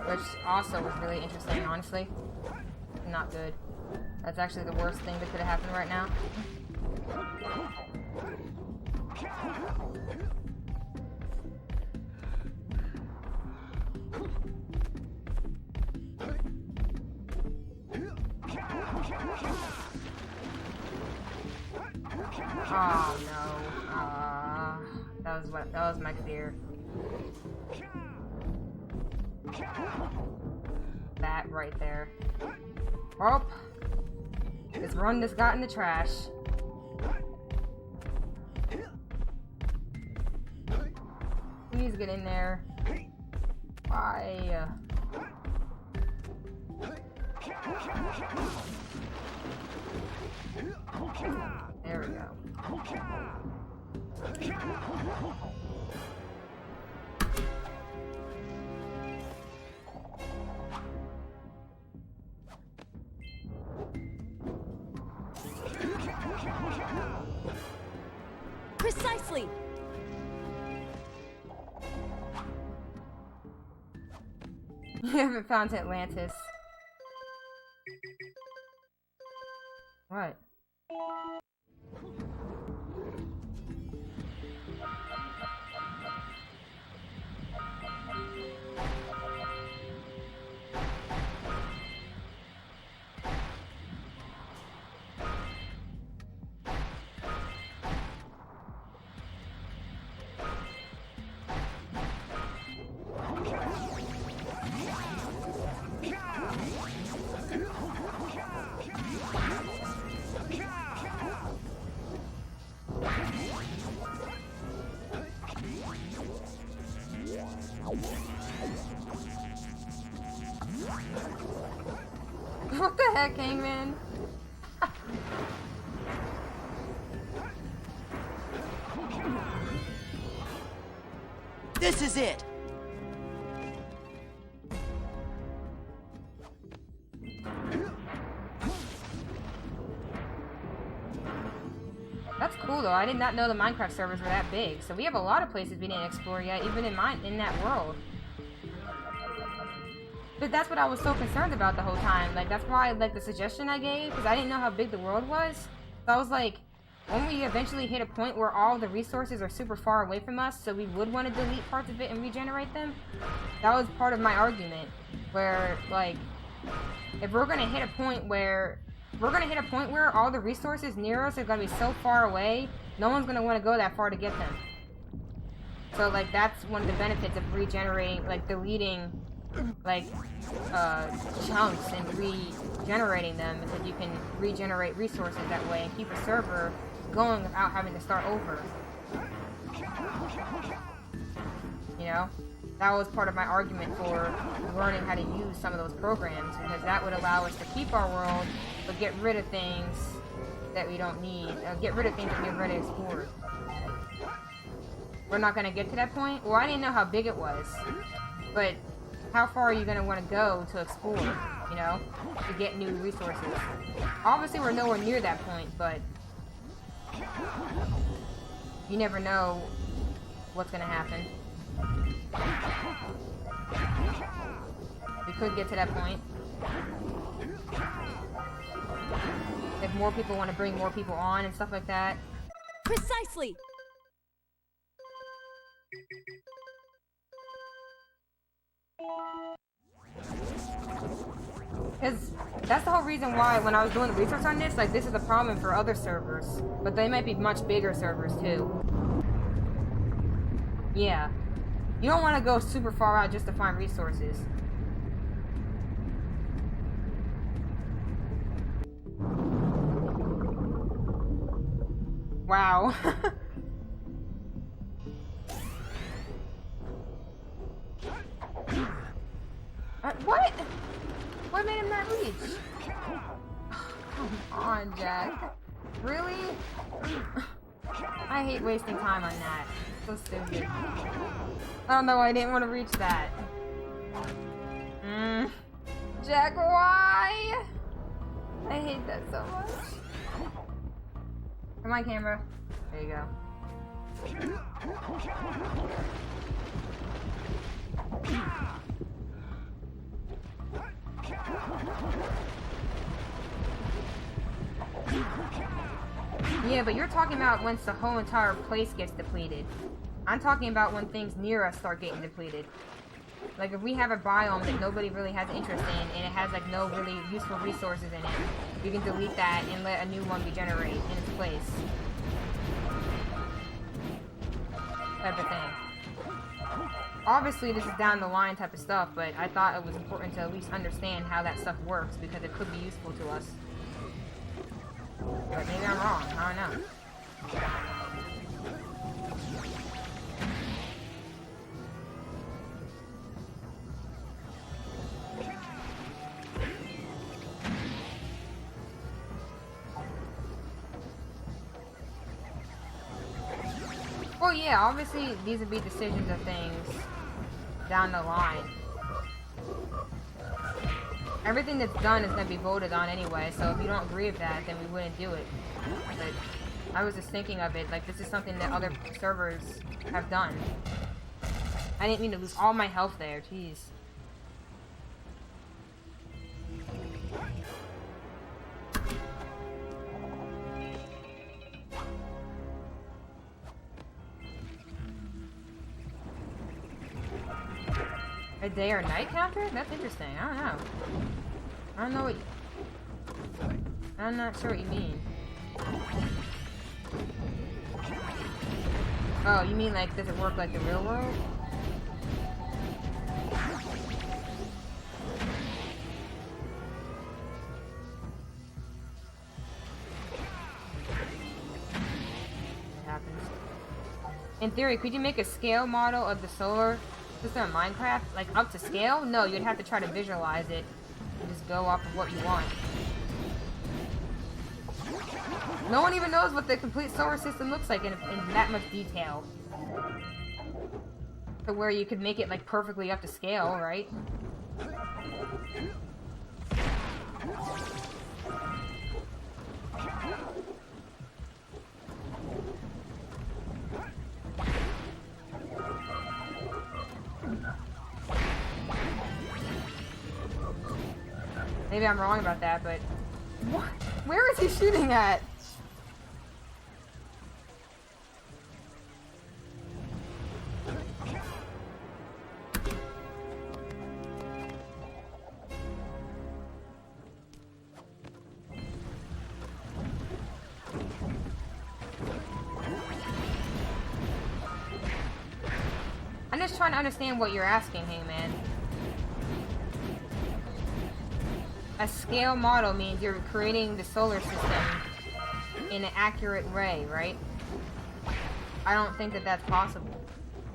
[SPEAKER 3] Which also was really interesting, honestly. Not good. That's actually the worst thing that could have happened right now. Oh no. That was my fear. That right there. Oh, this run just got in the trash. Please get in there. Why? There we go.
[SPEAKER 11] Precisely.
[SPEAKER 3] You haven't found Atlantis. What? What the heck, Hangman?
[SPEAKER 2] This is it.
[SPEAKER 3] That's cool though. I did not know the Minecraft servers were that big. So we have a lot of places we didn't explore yet, even in that world. But that's what I was so concerned about the whole time. Like, that's why, like, the suggestion I gave, because I didn't know how big the world was. So I was like, when we eventually hit a point where all the resources are super far away from us, so we would want to delete parts of it and regenerate them, that was part of my argument. Where, like, if we're gonna hit a point where all the resources near us are gonna be so far away, no one's gonna want to go that far to get them. So, like, that's one of the benefits of regenerating, like, deleting, like, chunks and regenerating them, because you can regenerate resources that way and keep a server going without having to start over. You know? That was part of my argument for learning how to use some of those programs, because that would allow us to keep our world, but get rid of things that we don't need, get rid of things that we've already explored. We're not going to get to that point? Well, I didn't know how big it was, but how far are you going to want to go to explore, you know, to get new resources? Obviously, we're nowhere near that point, but you never know what's going to happen. We could get to that point. If more people want to bring more people on and stuff like that.
[SPEAKER 11] Precisely.
[SPEAKER 3] Because that's the whole reason why when I was doing the research on this, like, this is a problem for other servers. But they might be much bigger servers too. Yeah. You don't want to go super far out just to find resources. Wow. What? What made him not reach? Come on, Jak. Really? I hate wasting time on that. So stupid. Oh no, I didn't want to reach that. Jak, why? I hate that so much. Come on, camera. There you go. Yeah, but you're talking about once the whole entire place gets depleted. I'm talking about when things near us start getting depleted. Like if we have a biome that nobody really has interest in and it has like no really useful resources in it, you can delete that and let a new one regenerate in its place. Type of thing. Obviously this is down the line type of stuff, but I thought it was important to at least understand how that stuff works because it could be useful to us. But maybe I'm wrong, I don't know. Well, yeah, obviously these would be decisions of things down the line. Everything that's done is going to be voted on anyway, so if you don't agree with that, then we wouldn't do it. But I was just thinking of it, like this is something that other servers have done. I didn't mean to lose all my health there, jeez. A day or night counter? That's interesting. I don't know. I don't know what I'm not sure what you mean. Oh, you mean like, does it work like the real world? What happens? In theory, could you make a scale model of the solar system in Minecraft? Like, up to scale? No, you'd have to try to visualize it and just go off of what you want. No one even knows what the complete solar system looks like in that much detail. To where you could make it, like, perfectly up to scale, right? Maybe I'm wrong about that, but... What? Where is he shooting at? I'm just trying to understand what you're asking, Hangman. A scale model means you're creating the solar system in an accurate way, right? I don't think that that's possible.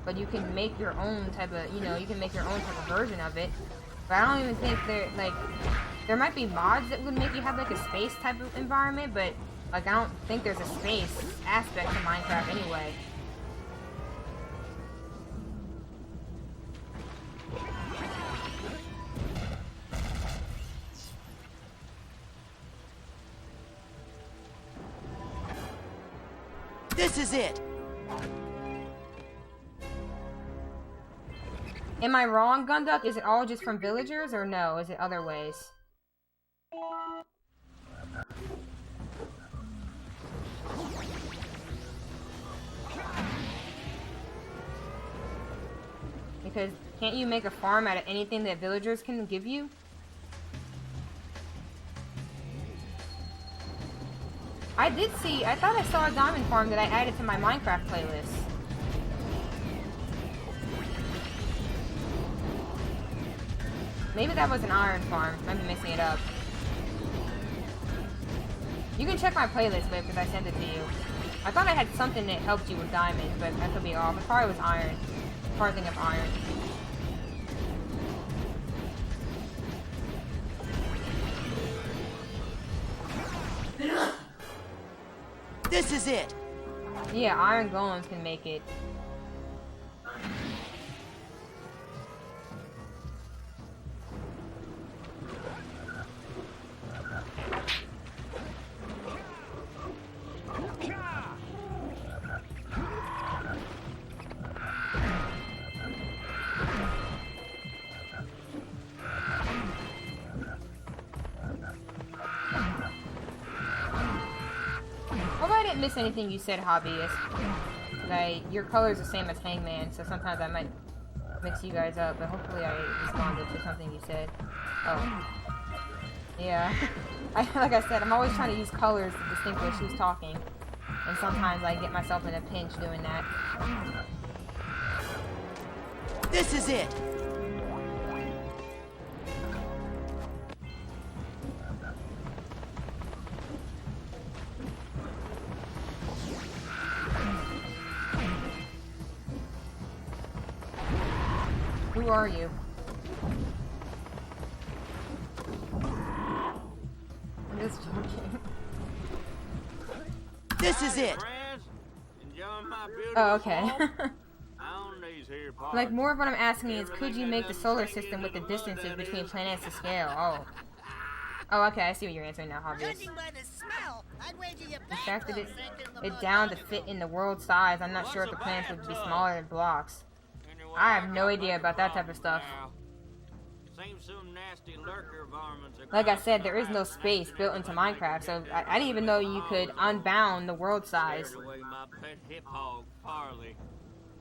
[SPEAKER 3] But you can make your own type of, you know, you can make your own type of version of it. But I don't even think there might be mods that would make you have like a space type of environment, but like I don't think there's a space aspect to Minecraft anyway.
[SPEAKER 2] This is it.
[SPEAKER 3] Am I wrong, Gunduck? Is it all just from villagers, or no? Is it other ways? Because can't you make a farm out of anything that villagers can give you? I thought I saw a diamond farm that I added to my Minecraft playlist. Maybe that was an iron farm. I might be mixing it up. You can check my playlist, babe, because I sent it to you. I thought I had something that helped you with diamonds, but that could be off. It probably was iron. Probably think of iron.
[SPEAKER 2] This is it.
[SPEAKER 3] Yeah, iron golems can make it. didn't miss anything you said, hobbyist. Your color's the same as Hangman, so sometimes I might mix you guys up, but hopefully I responded to something you said. Oh. Yeah. Like I said, I'm always trying to use colors to distinguish who's talking. And sometimes I get myself in a pinch doing that.
[SPEAKER 2] This is it.
[SPEAKER 3] Who are you? I'm just joking.
[SPEAKER 2] This is it.
[SPEAKER 3] Oh, okay. Like, more of what I'm asking is, could you make the solar system with the distances between planets to scale? Oh. Oh, okay, I see what you're answering now, hobbyist. Contracted it down to fit in the world size. I'm not sure if the planets would be smaller than blocks. I have no idea about that type of stuff. Like I said, there is no space built into Minecraft, so I didn't even know you could unbound the world size.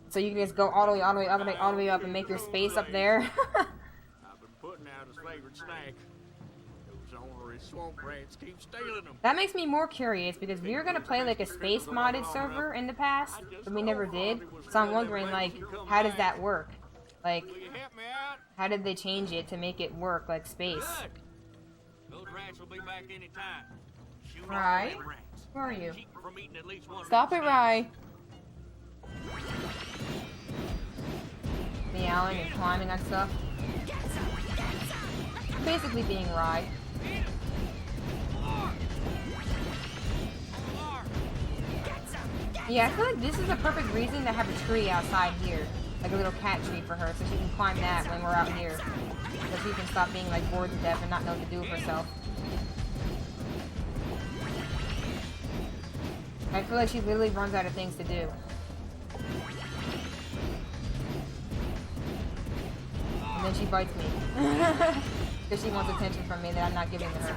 [SPEAKER 3] So you can just go all the way up and make your space up there.
[SPEAKER 5] I've been putting out his favorite snack. Those ornery swamp rats keep stealing them.
[SPEAKER 3] That makes me more curious because we were gonna play like a space modded server in the past, but we never did. So I'm wondering, like, how does that work? Like, how did they change it to make it work like space?
[SPEAKER 5] Those rats will be back anytime.
[SPEAKER 3] Rye? Where are you? Stop it, Rye. Meowing and climbing on stuff. Basically being Rye. Yeah, I feel like this is a perfect reason to have a tree outside here. Like a little cat tree for her, so she can climb that when we're out here. So she can stop being like bored to death and not know what to do with herself. I feel like she literally runs out of things to do. And then she bites me. Because she wants attention from me that I'm not giving to her.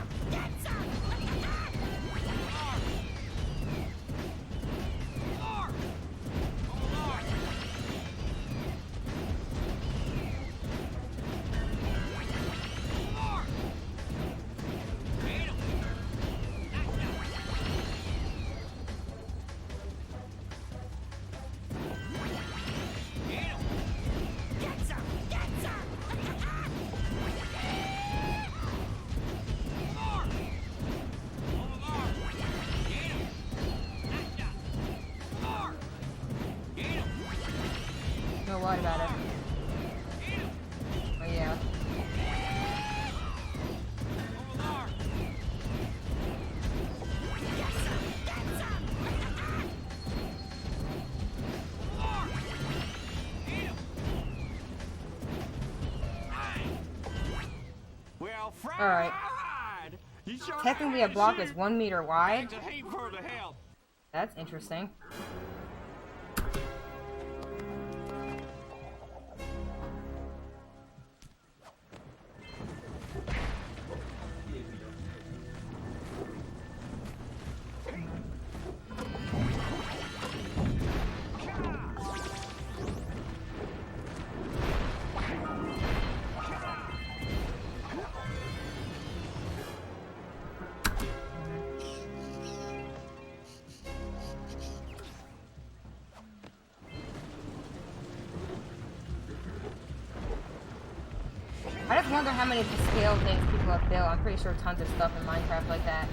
[SPEAKER 3] What about it? Oh yeah. Alright. Technically a block is 1 meter wide. That's interesting. I just wonder how many scale things people have built. I'm pretty sure tons of stuff in Minecraft like that.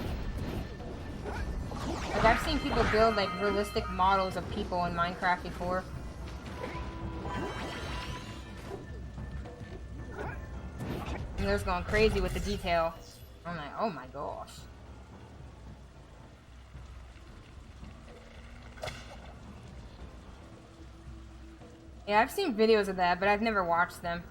[SPEAKER 3] Like, I've seen people build, like, realistic models of people in Minecraft before. And they're just going crazy with the detail. I'm like, oh my gosh. Yeah, I've seen videos of that, but I've never watched them.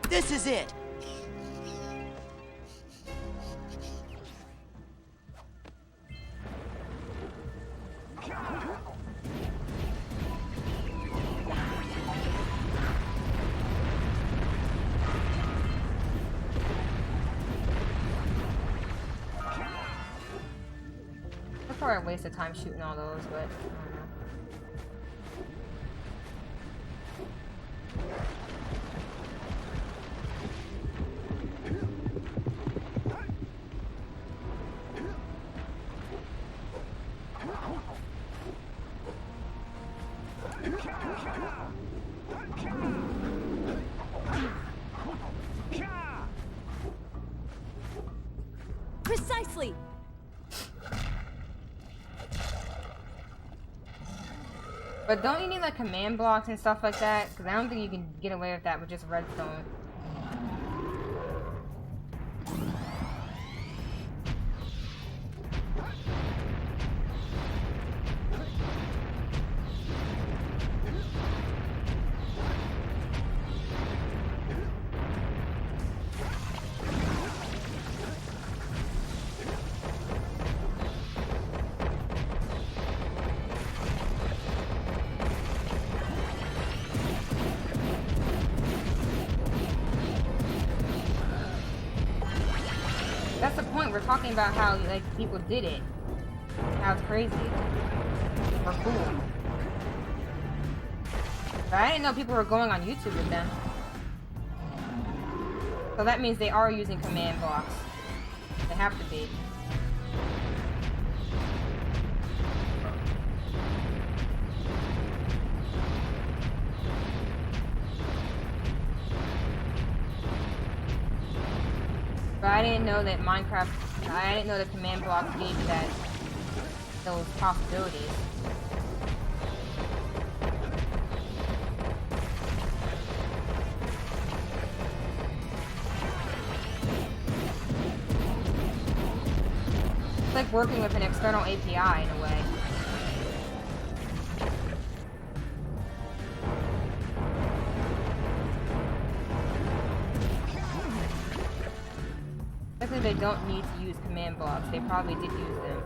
[SPEAKER 2] This is it.
[SPEAKER 3] probably a waste of time shooting all those, but I don't know.
[SPEAKER 11] Precisely.
[SPEAKER 3] But don't you need like command blocks and stuff like that? Because I don't think you can get away with that with just redstone. That's the point. We're talking about how like people did it. How it's crazy. Or cool. But I didn't know people were going on YouTube with them. So that means they are using command blocks. They have to be. But I didn't know that Minecraft, I didn't know that command blocks gave you that, those possibilities. It's like working with an external API in a way. Luckily they don't need to use command blocks. They probably did use them.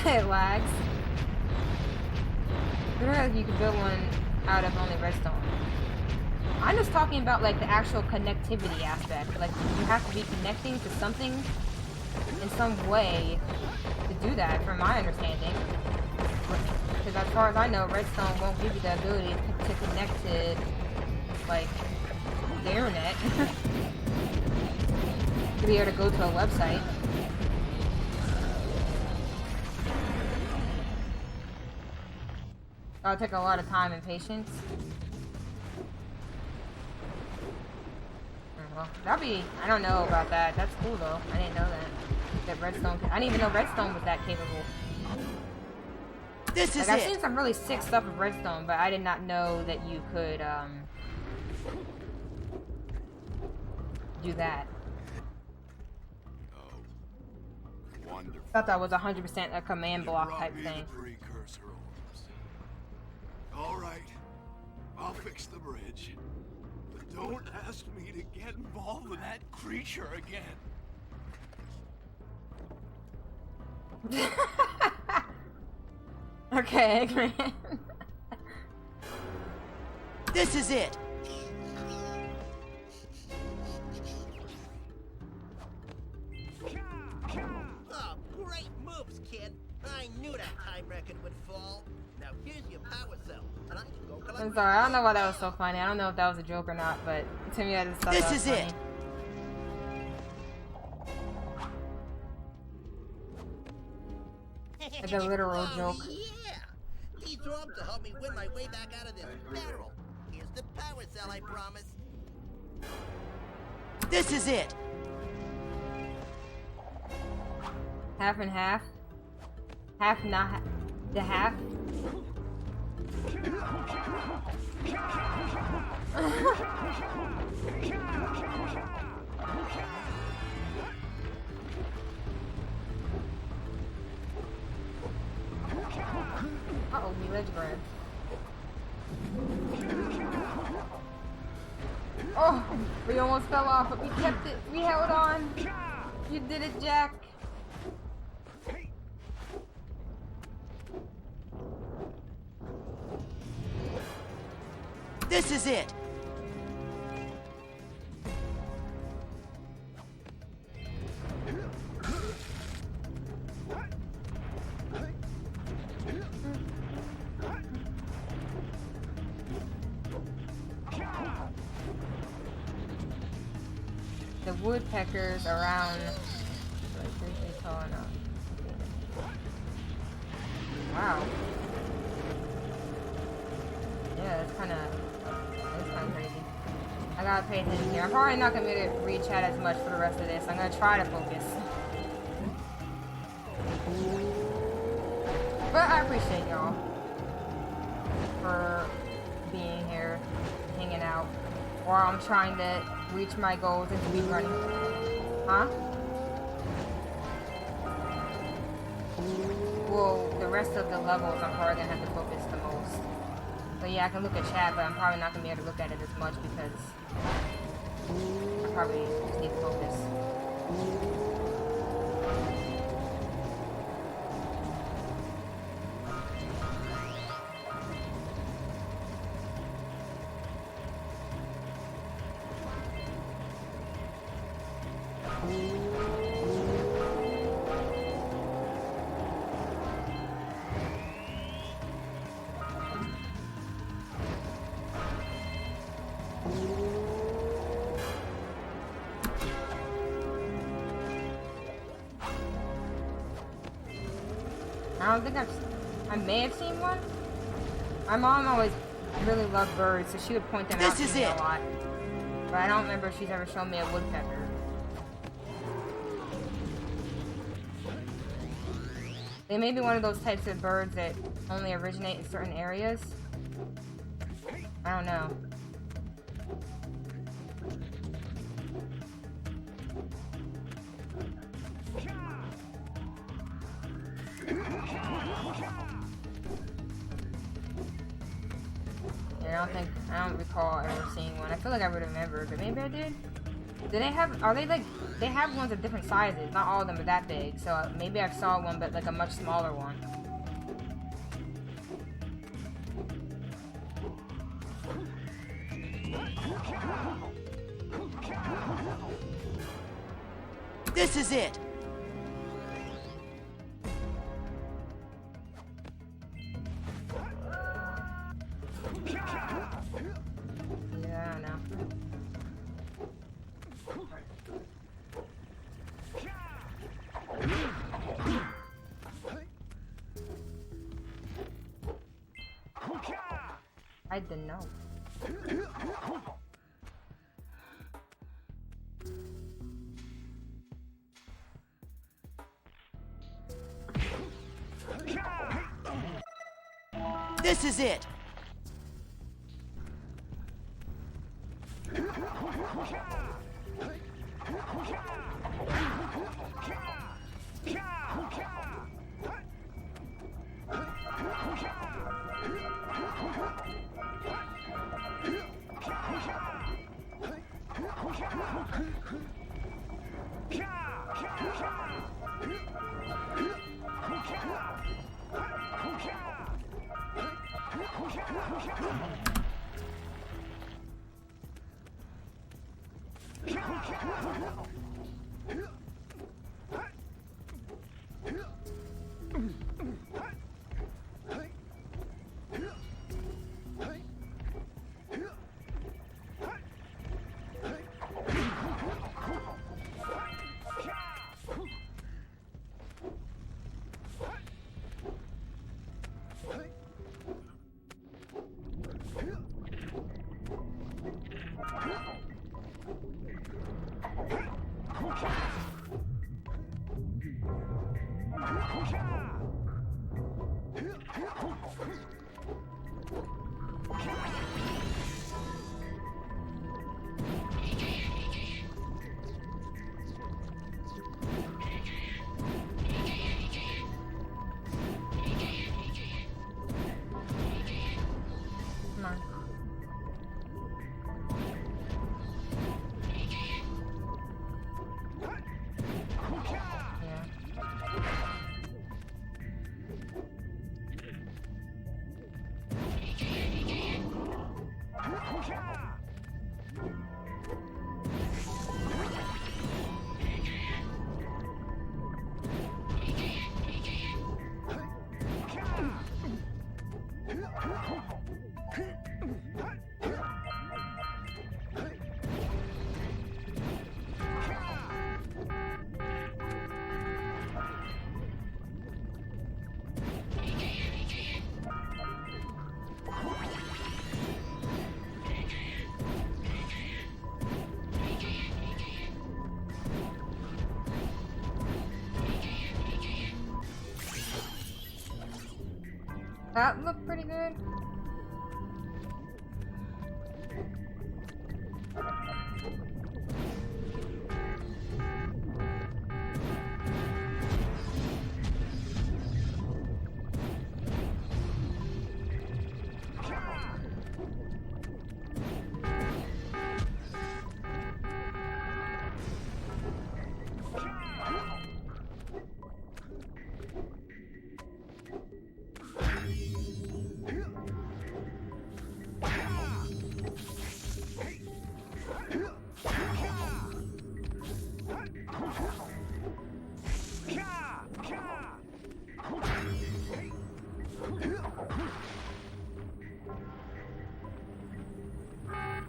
[SPEAKER 3] It lags. I don't know if you could build one out of only redstone. I'm just talking about like the actual connectivity aspect. Like you have to be connecting to something in some way to do that, from my understanding. Because as far as I know, redstone won't give you the ability to connect to, like, the internet. To be able to go to a website. That'll take a lot of time and patience. Well, that'd be, I don't know about that. That's cool though. I didn't know that. That redstone, I didn't even know redstone was that capable.
[SPEAKER 2] This is
[SPEAKER 3] I've
[SPEAKER 2] it.
[SPEAKER 3] seen some really sick stuff with redstone, but I did not know that you could do that.
[SPEAKER 5] Oh, wonderful.
[SPEAKER 3] I thought that was 100% a command block type thing.
[SPEAKER 7] Precursor orbs. All right, I'll fix the bridge, but don't ask me to get involved with that creature again.
[SPEAKER 3] Okay, man.
[SPEAKER 2] This is it.
[SPEAKER 6] Oh, great moves, kid. I knew that time record would fall. Now here's your power cell, and I can go collect.
[SPEAKER 3] I'm sorry, I don't know why that was so funny. I don't know if that was a joke or not, but to me I just thought that was
[SPEAKER 2] This is
[SPEAKER 3] funny.
[SPEAKER 2] it.
[SPEAKER 3] It's a literal joke.
[SPEAKER 6] Yeah! These orbs will help me win my way back out of this barrel. Here's the power cell I promised.
[SPEAKER 2] This is it.
[SPEAKER 3] Half and half. Half not the half. Uh-oh, we ledge grab. Oh, we almost fell off, but we kept it. We held on. You did it, Jak.
[SPEAKER 2] This is it.
[SPEAKER 3] The woodpeckers around like 3 feet tall enough. Wow. Yeah, that's kind of crazy. I gotta pay attention here. I'm probably not gonna be able to read chat as much for the rest of this. I'm gonna try to focus. But I appreciate y'all for being here, hanging out, while I'm trying to reach my goals and speedrunning. Huh? Well, the rest of the levels I'm probably gonna have to focus the most. But yeah, I can look at chat, but I'm probably not gonna be able to look at it as much because I probably just need to focus. I don't think I may have seen one. My mom always really loved birds, so she would point them out to me a lot. But I don't remember if she's ever shown me a woodpecker. They may be one of those types of birds that only originate in certain areas. I don't know. I don't recall ever seeing one. I feel like I would remember, but maybe I did. Do they have, are they like, they have ones of different sizes. Not all of them are that big, so maybe I saw one, but like a much smaller one.
[SPEAKER 2] This is it.
[SPEAKER 3] Yeah, I know. I didn't know.
[SPEAKER 2] This is it.
[SPEAKER 3] That looked pretty good.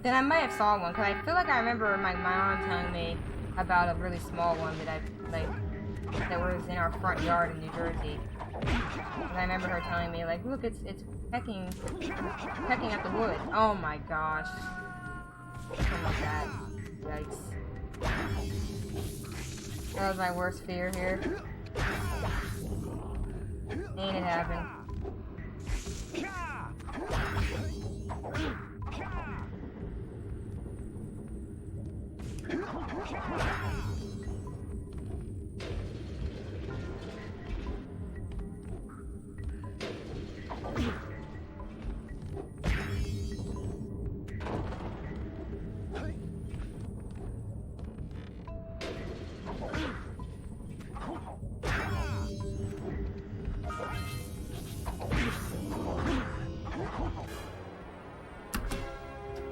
[SPEAKER 3] Then I might have saw one, because I feel like I remember my mom telling me about a really small one that that was in our front yard in New Jersey. And I remember her telling me, like, look, it's pecking at the wood. Oh my gosh. Something like that. Yikes. That was my worst fear here. Ain't it happened.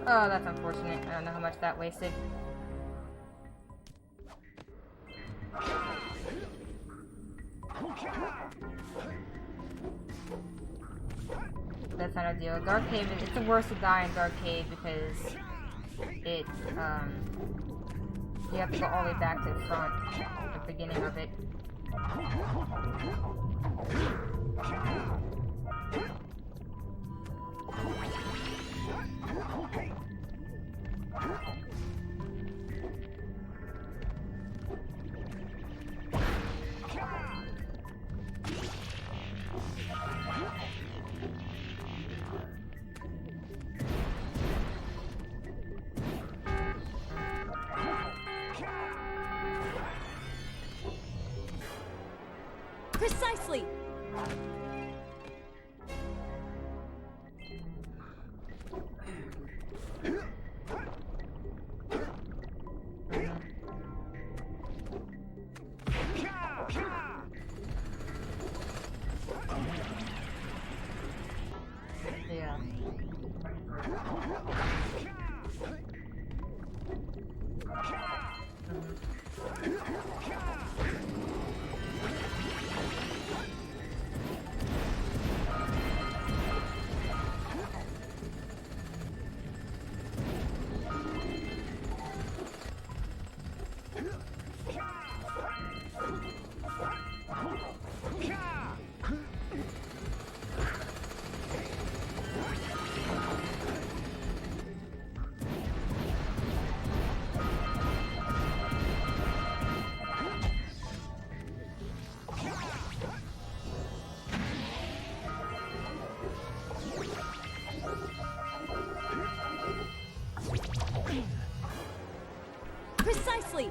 [SPEAKER 3] Oh, that's unfortunate. I don't know how much that wasted. That's not ideal. Dark Cave, it's the worst to die in Dark Cave because it, you have to go all the way back to the front, the beginning of it.
[SPEAKER 11] Precisely!
[SPEAKER 3] Yeah.
[SPEAKER 11] Precisely!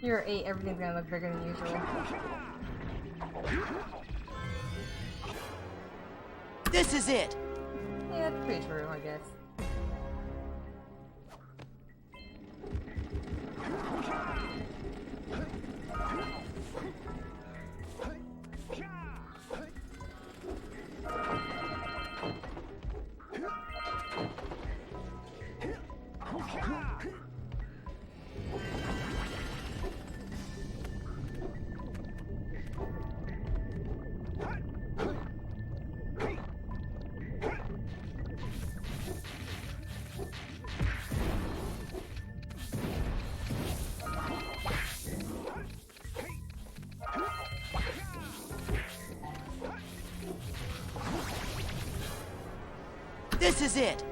[SPEAKER 11] You're 8, everything's gonna look bigger than usual.
[SPEAKER 2] This is it.
[SPEAKER 3] Yeah, that's pretty true, I guess.
[SPEAKER 2] This is it.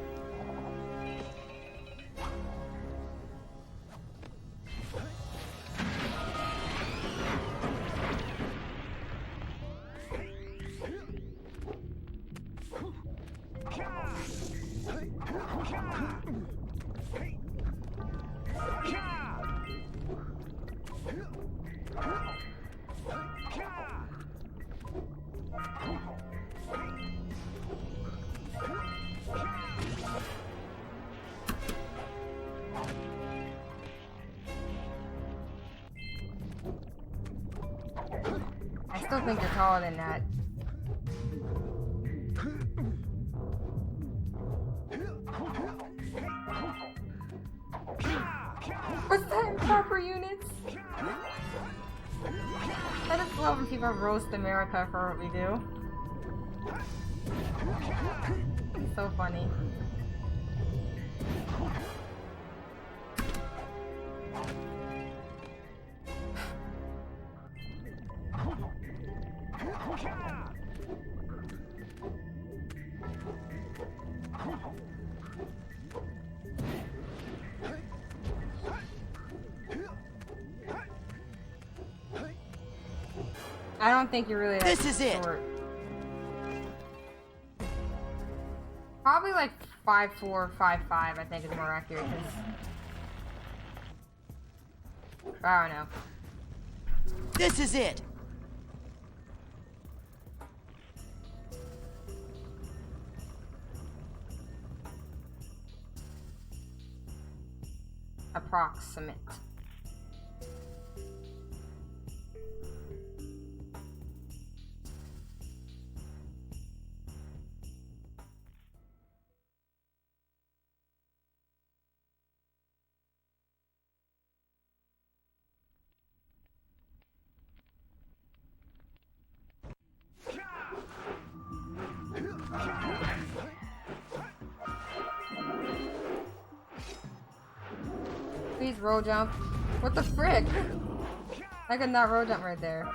[SPEAKER 3] I still think you're taller than that. What's that in proper units? I just love when people roast America for what we do. It's so funny. I don't think you're really that
[SPEAKER 2] This is it.
[SPEAKER 3] short. Probably like 5'4", 5'5", I think is more accurate, 'cause I don't know.
[SPEAKER 2] This is it.
[SPEAKER 3] Approximate. Please roll jump. What the frick? I could not roll jump right there.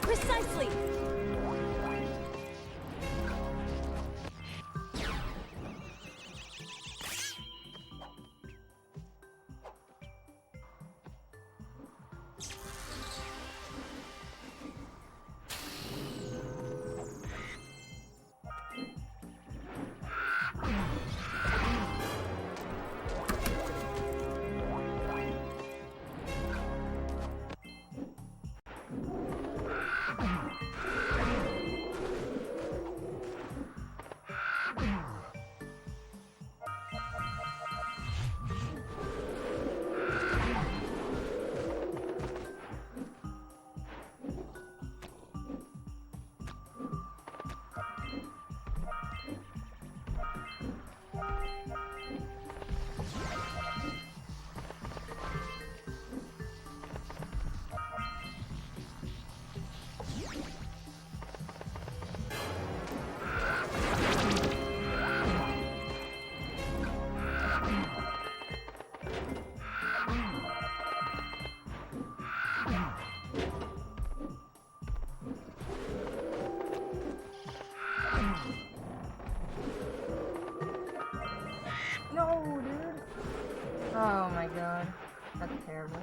[SPEAKER 11] Precisely!
[SPEAKER 3] Oh my god. That's terrible.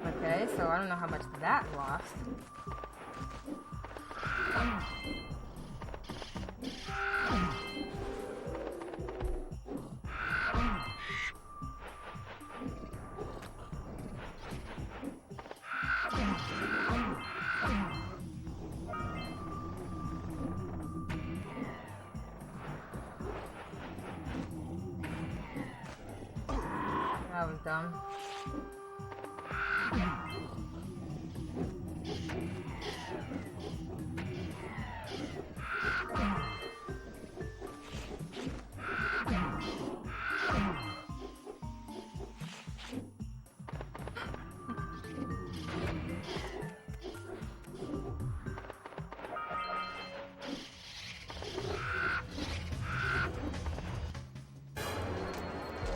[SPEAKER 3] Okay, so I don't know how much that lost. That was dumb.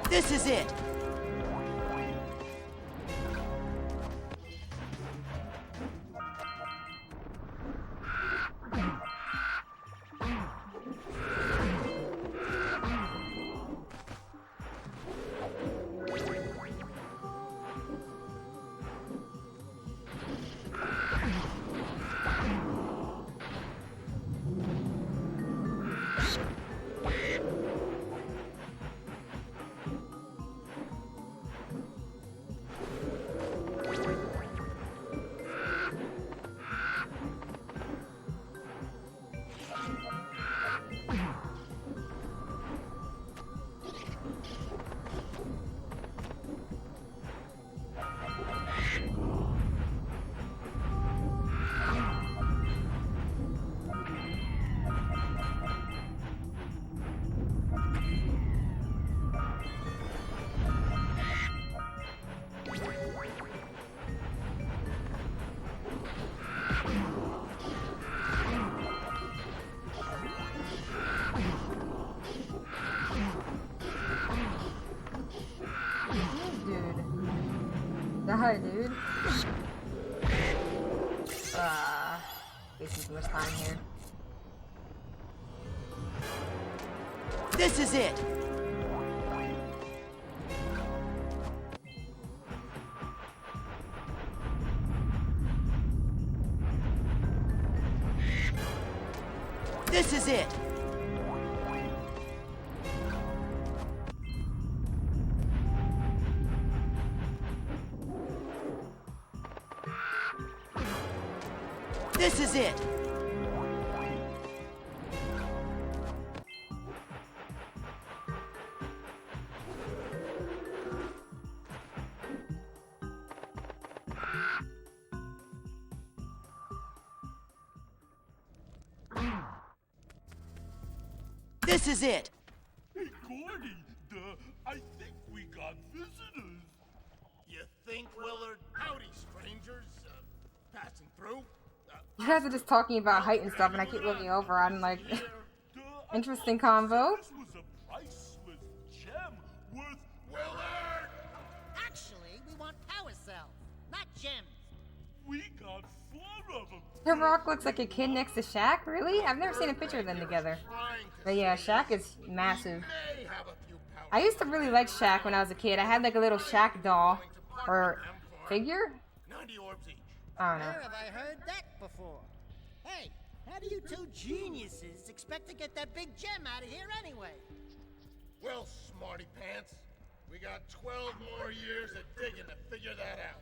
[SPEAKER 2] This is it.
[SPEAKER 3] Die, dude. Wasting too much time here.
[SPEAKER 2] This is it. This is it. This is it. This is it.
[SPEAKER 5] Hey, Gordy, I think we got visitors.
[SPEAKER 6] You think, Willard? Howdy, strangers. Passing through?
[SPEAKER 3] You guys are just talking about height and stuff, and I keep looking over. I'm like, interesting convo.
[SPEAKER 5] This was a priceless gem worth...
[SPEAKER 6] Willard! Actually, we want power cells, not gems.
[SPEAKER 5] We got 4 of them.
[SPEAKER 3] The Rock looks like a kid next to Shaq? Really? I've never seen a picture of them together. But yeah, Shaq is massive. I used to really like Shaq when I was a kid. I had like a little Shaq doll. Or figure?
[SPEAKER 6] 90 orbs each.
[SPEAKER 3] I don't know.
[SPEAKER 6] Where have I heard that before? Hey, how do you two geniuses expect to get that big gem out of here anyway? Well, smarty pants, we got 12 more years of digging to figure that out.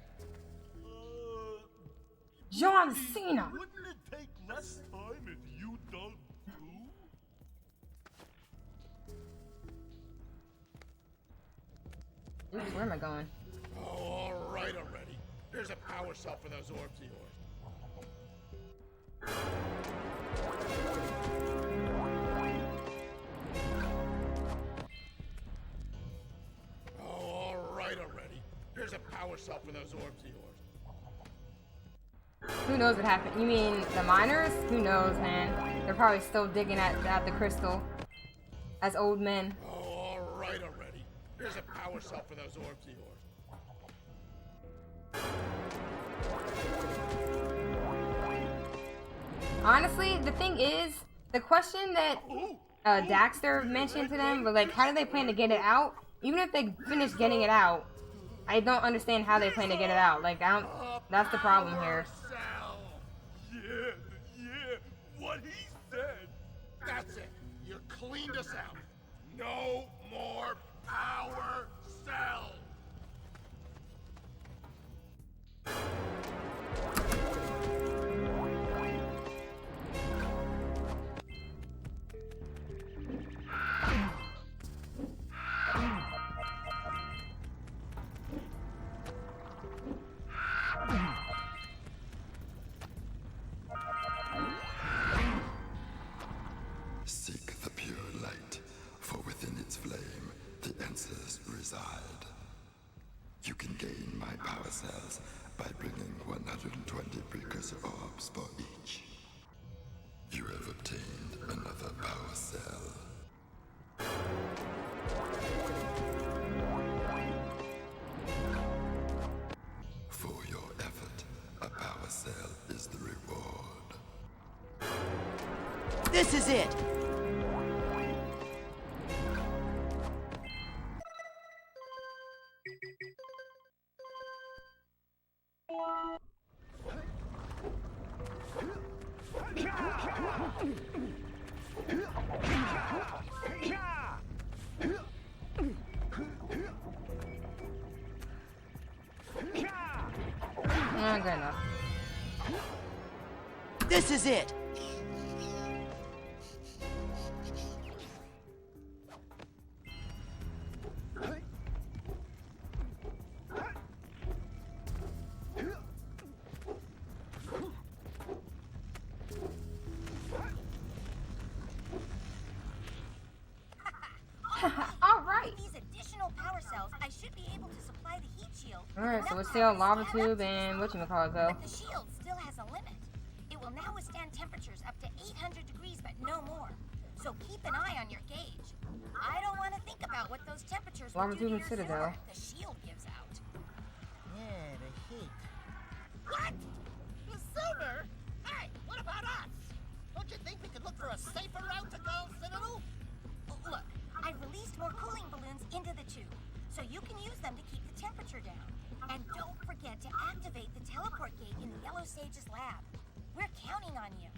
[SPEAKER 3] John Cena!
[SPEAKER 5] Wouldn't it take less time if you dug too?
[SPEAKER 3] Oops, where am I going?
[SPEAKER 6] Oh, all right already. Here's a power cell for those orbs of yours. Oh, all right already. Here's a power cell for those orbs of yours.
[SPEAKER 3] Who knows what happened? You mean the miners? Who knows, man? They're probably still digging at the crystal. As old men.
[SPEAKER 6] Oh, all right already. Here's a power cell for those orbs of yours.
[SPEAKER 3] Honestly, the thing is, the question that Daxter mentioned to them was like, how do they plan to get it out? Even if they finish getting it out, I don't understand how they plan to get it out. Like, I don't. That's the problem here.
[SPEAKER 5] Yeah, what he said. That's it. You cleaned us out. No more power cells.
[SPEAKER 9] Seek the pure light, for within its flame, the answers reside. You can gain my power cells by bringing 120 precursor orbs for each. You have obtained another power cell. For your effort, a power cell is the reward.
[SPEAKER 2] This is it.
[SPEAKER 3] Not good enough.
[SPEAKER 2] This is it.
[SPEAKER 3] All right.
[SPEAKER 1] These additional power cells, I should be able to supply the heat shield.
[SPEAKER 3] All right. So let's see how lava tube and whatchamacallit go.
[SPEAKER 1] But the shield still has a limit. It will now withstand temperatures up to 800 degrees, but no more. So keep an eye on your gauge. I don't want to think about what those temperatures will
[SPEAKER 3] Lava
[SPEAKER 1] do to
[SPEAKER 3] tube and
[SPEAKER 1] your
[SPEAKER 3] citadel.
[SPEAKER 1] sword the shield gives out.
[SPEAKER 6] Yeah, the heat.
[SPEAKER 12] What? The silver? Hey, what about us? Don't you think we could look for a safer route to Gold Citadel?
[SPEAKER 1] Look, I've released more cooling balloons into the tube, so you can use them to keep the temperature down. And don't forget to activate the teleport gate in the Yellow Sage's lab. We're counting on you.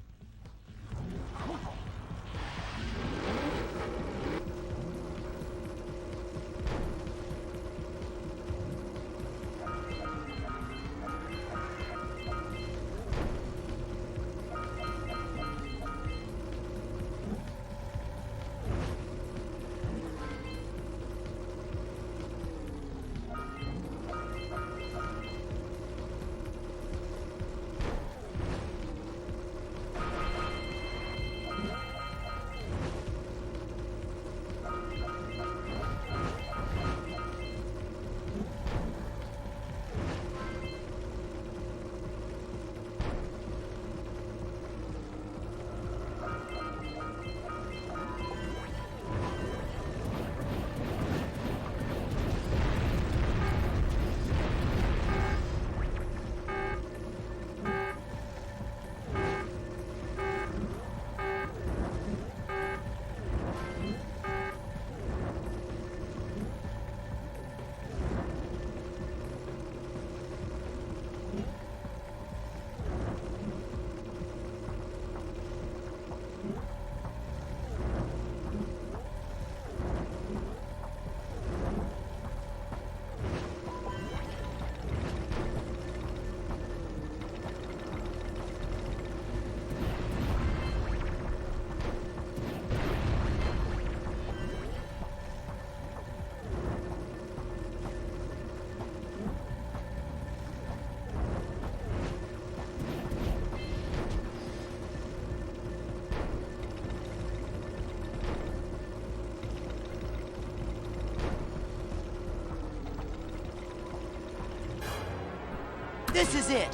[SPEAKER 2] This is it.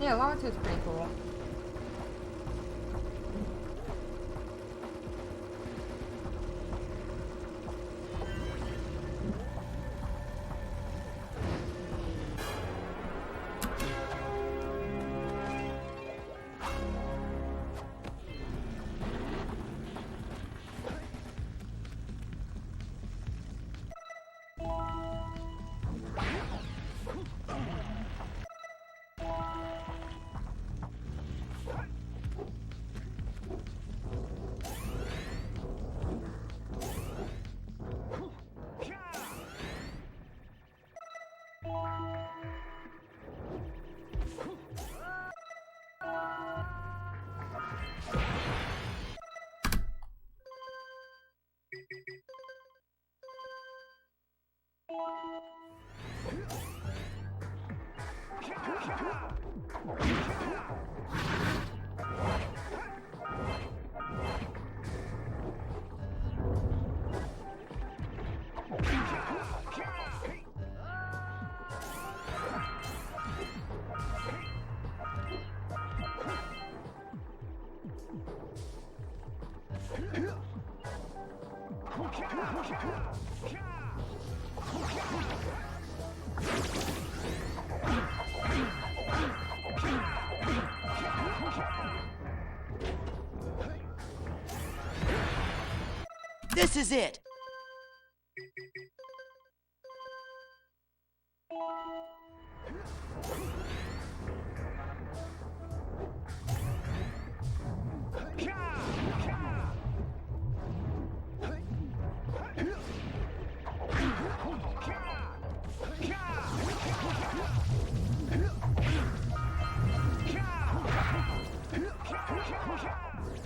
[SPEAKER 3] Yeah, lava tube's pretty cool.
[SPEAKER 2] This is it.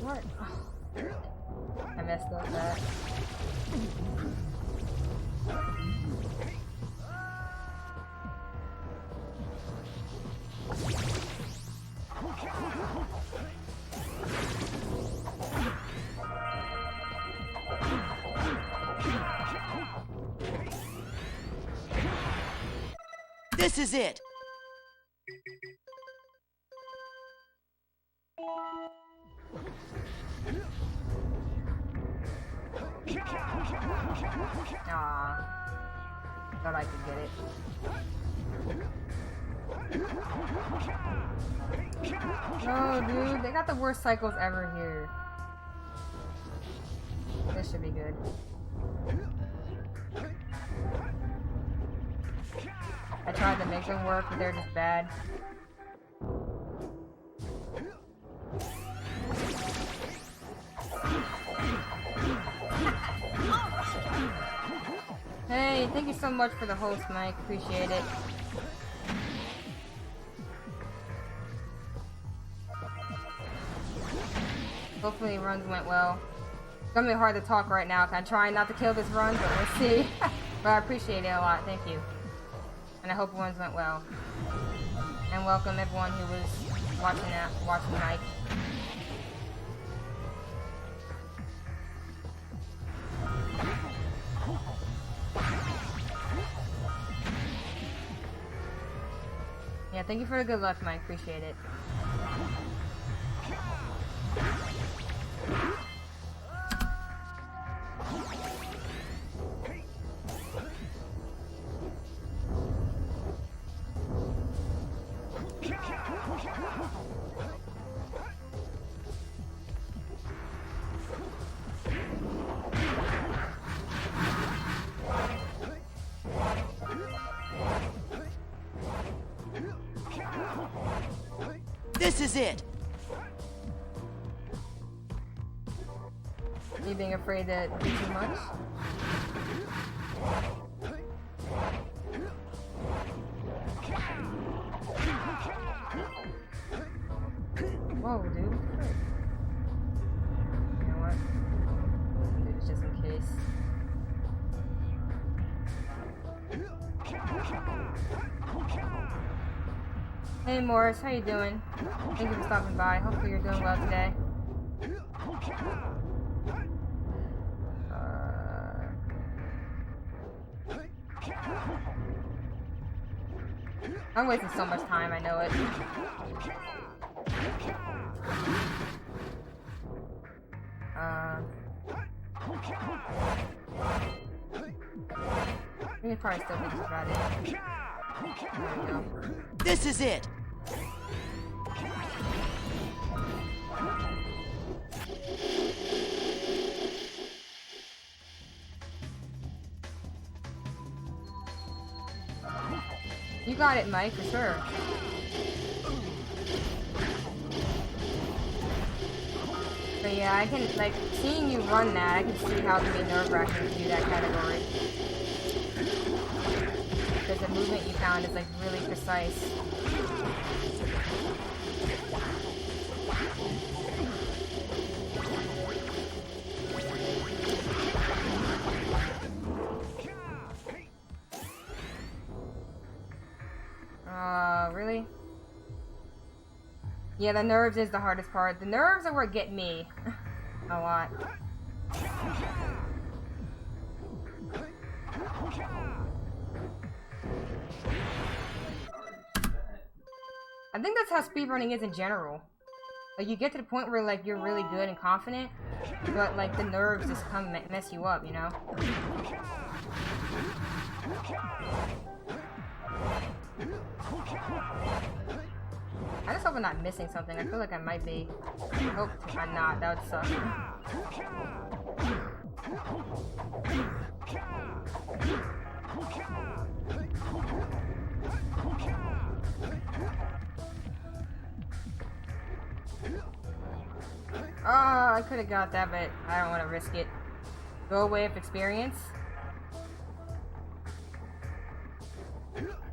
[SPEAKER 3] What? Oh. I messed up that.
[SPEAKER 2] This is it.
[SPEAKER 3] Aw. Thought I could get it. No, dude, they got the worst cycles ever here. This should be good. I tried to make them work, but they're just bad. Hey, thank you so much for the host, Mike. Appreciate it. Hopefully runs went well. It's gonna be hard to talk right now, 'cause I'm trying not to kill this run, but we'll see. But I appreciate it a lot. Thank you. And I hope runs went well. And welcome everyone who was watching Mike. Yeah, thank you for the good luck, Mike. Appreciate it.
[SPEAKER 2] This is it.
[SPEAKER 3] You being afraid to do too much? Whoa, dude. You know what? Do this just in case. Hey Morris, how you doing? Thank you for stopping by. Hopefully you're doing well today. I'm wasting so much time, I know it. We can probably still beat this about it. There we go.
[SPEAKER 2] This is it.
[SPEAKER 3] You got it, Mike, for sure. But yeah, I can, like, seeing you run that, I can see how it can be nerve-wracking to do that category. Because the movement you found is, like, really precise. Really? Yeah, the nerves is the hardest part. The nerves are what get me a lot. I think that's how speedrunning is in general. Like, you get to the point where, like, you're really good and confident, but, like, the nerves just come mess you up, you know? I just hope I'm not missing something. I feel like I might be. I hope I'm not. That would suck. Oh, I could have got that, but I don't want to risk it. Go away with experience.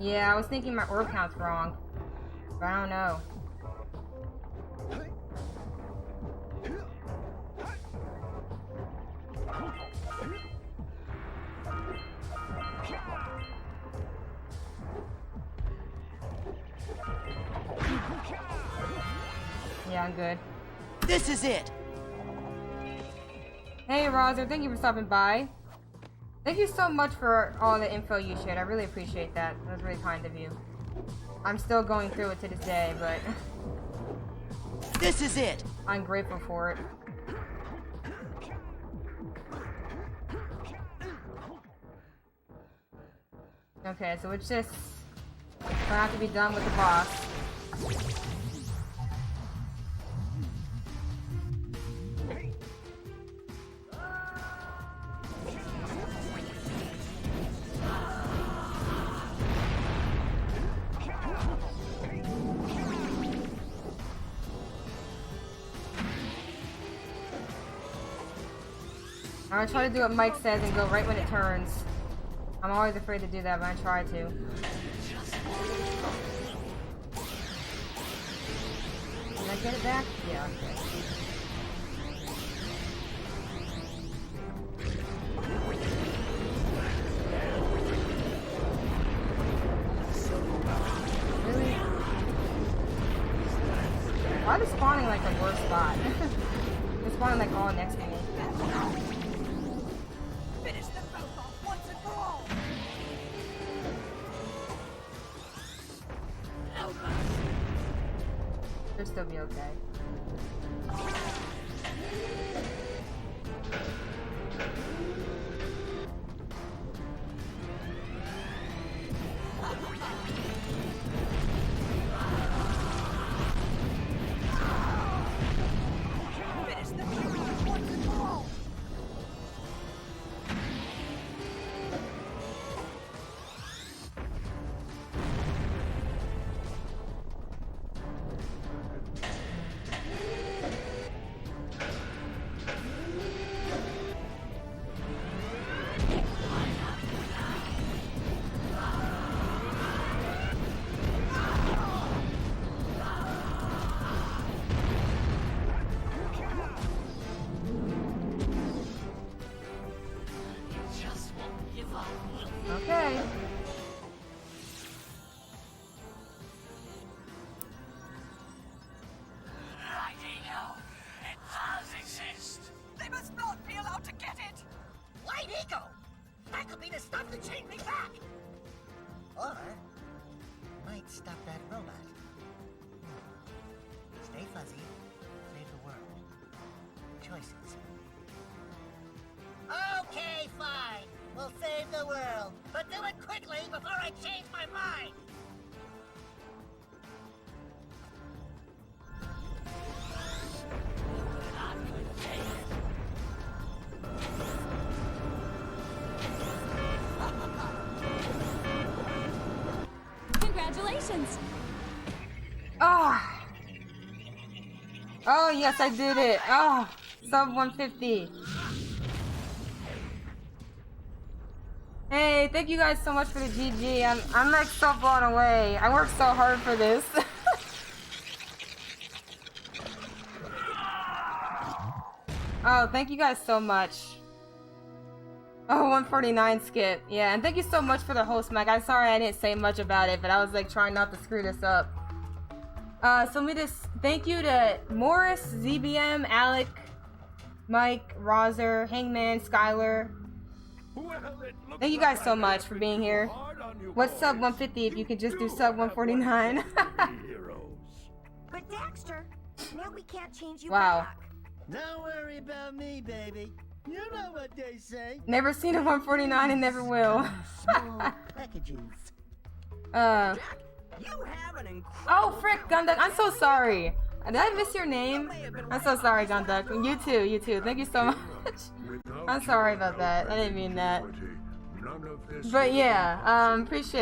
[SPEAKER 3] Yeah, I was thinking my orb count's wrong. But I don't know. Yeah, I'm good.
[SPEAKER 2] This is it.
[SPEAKER 3] Hey, Roger, thank you for stopping by. Thank you so much for all the info you shared. I really appreciate that. That was really kind of you. I'm still going through it to this day, but...
[SPEAKER 2] This is it.
[SPEAKER 3] I'm grateful for it. Okay, so it's just... I have to be done with the boss. I'm gonna try to do what Mike says and go right when it turns. I'm always afraid to do that, but I try to. Did I get it back? Yeah, okay. Really? Why are they spawning like the worst spot? They're spawning like all next to me.
[SPEAKER 12] Finish them both off once and for all.
[SPEAKER 3] They'll still be okay.
[SPEAKER 12] Finish them both off once and for all.
[SPEAKER 3] Okay.
[SPEAKER 12] It does exist. They must not be allowed to get it. White ego. That could be the stuff that chained me back. Or might stop that robot. Stay fuzzy. Save the world. Choices. Okay, fine. We'll save the world. But do it quickly before I change my mind.
[SPEAKER 11] Congratulations!
[SPEAKER 3] Ah! Oh, yes, I did it! Oh, sub 150. Hey, thank you guys so much for the GG. I'm like so blown away. I worked so hard for this. Oh, thank you guys so much. Oh, 149 skip. Yeah, and thank you so much for the host, Mike. I'm sorry I didn't say much about it, but I was like trying not to screw this up. So let me just thank you to Morris, ZBM, Alec, Mike, Rozer, Hangman, Skylar. Thank you guys so much for being here. What's sub 150 if you could just do sub 149?
[SPEAKER 1] But Daxter, now we can't change you
[SPEAKER 3] Wow.
[SPEAKER 1] back.
[SPEAKER 6] Don't worry about me, baby. You know what they say.
[SPEAKER 3] Never seen a 149 and never will.
[SPEAKER 6] Small packages.
[SPEAKER 12] You have an incredible...
[SPEAKER 3] Oh, frick, Gunduck, I'm so sorry. Did I miss your name? I'm so sorry, Gunduck. You too, you too. Thank you so much. I'm sorry about that. I didn't mean that. But yeah, appreciate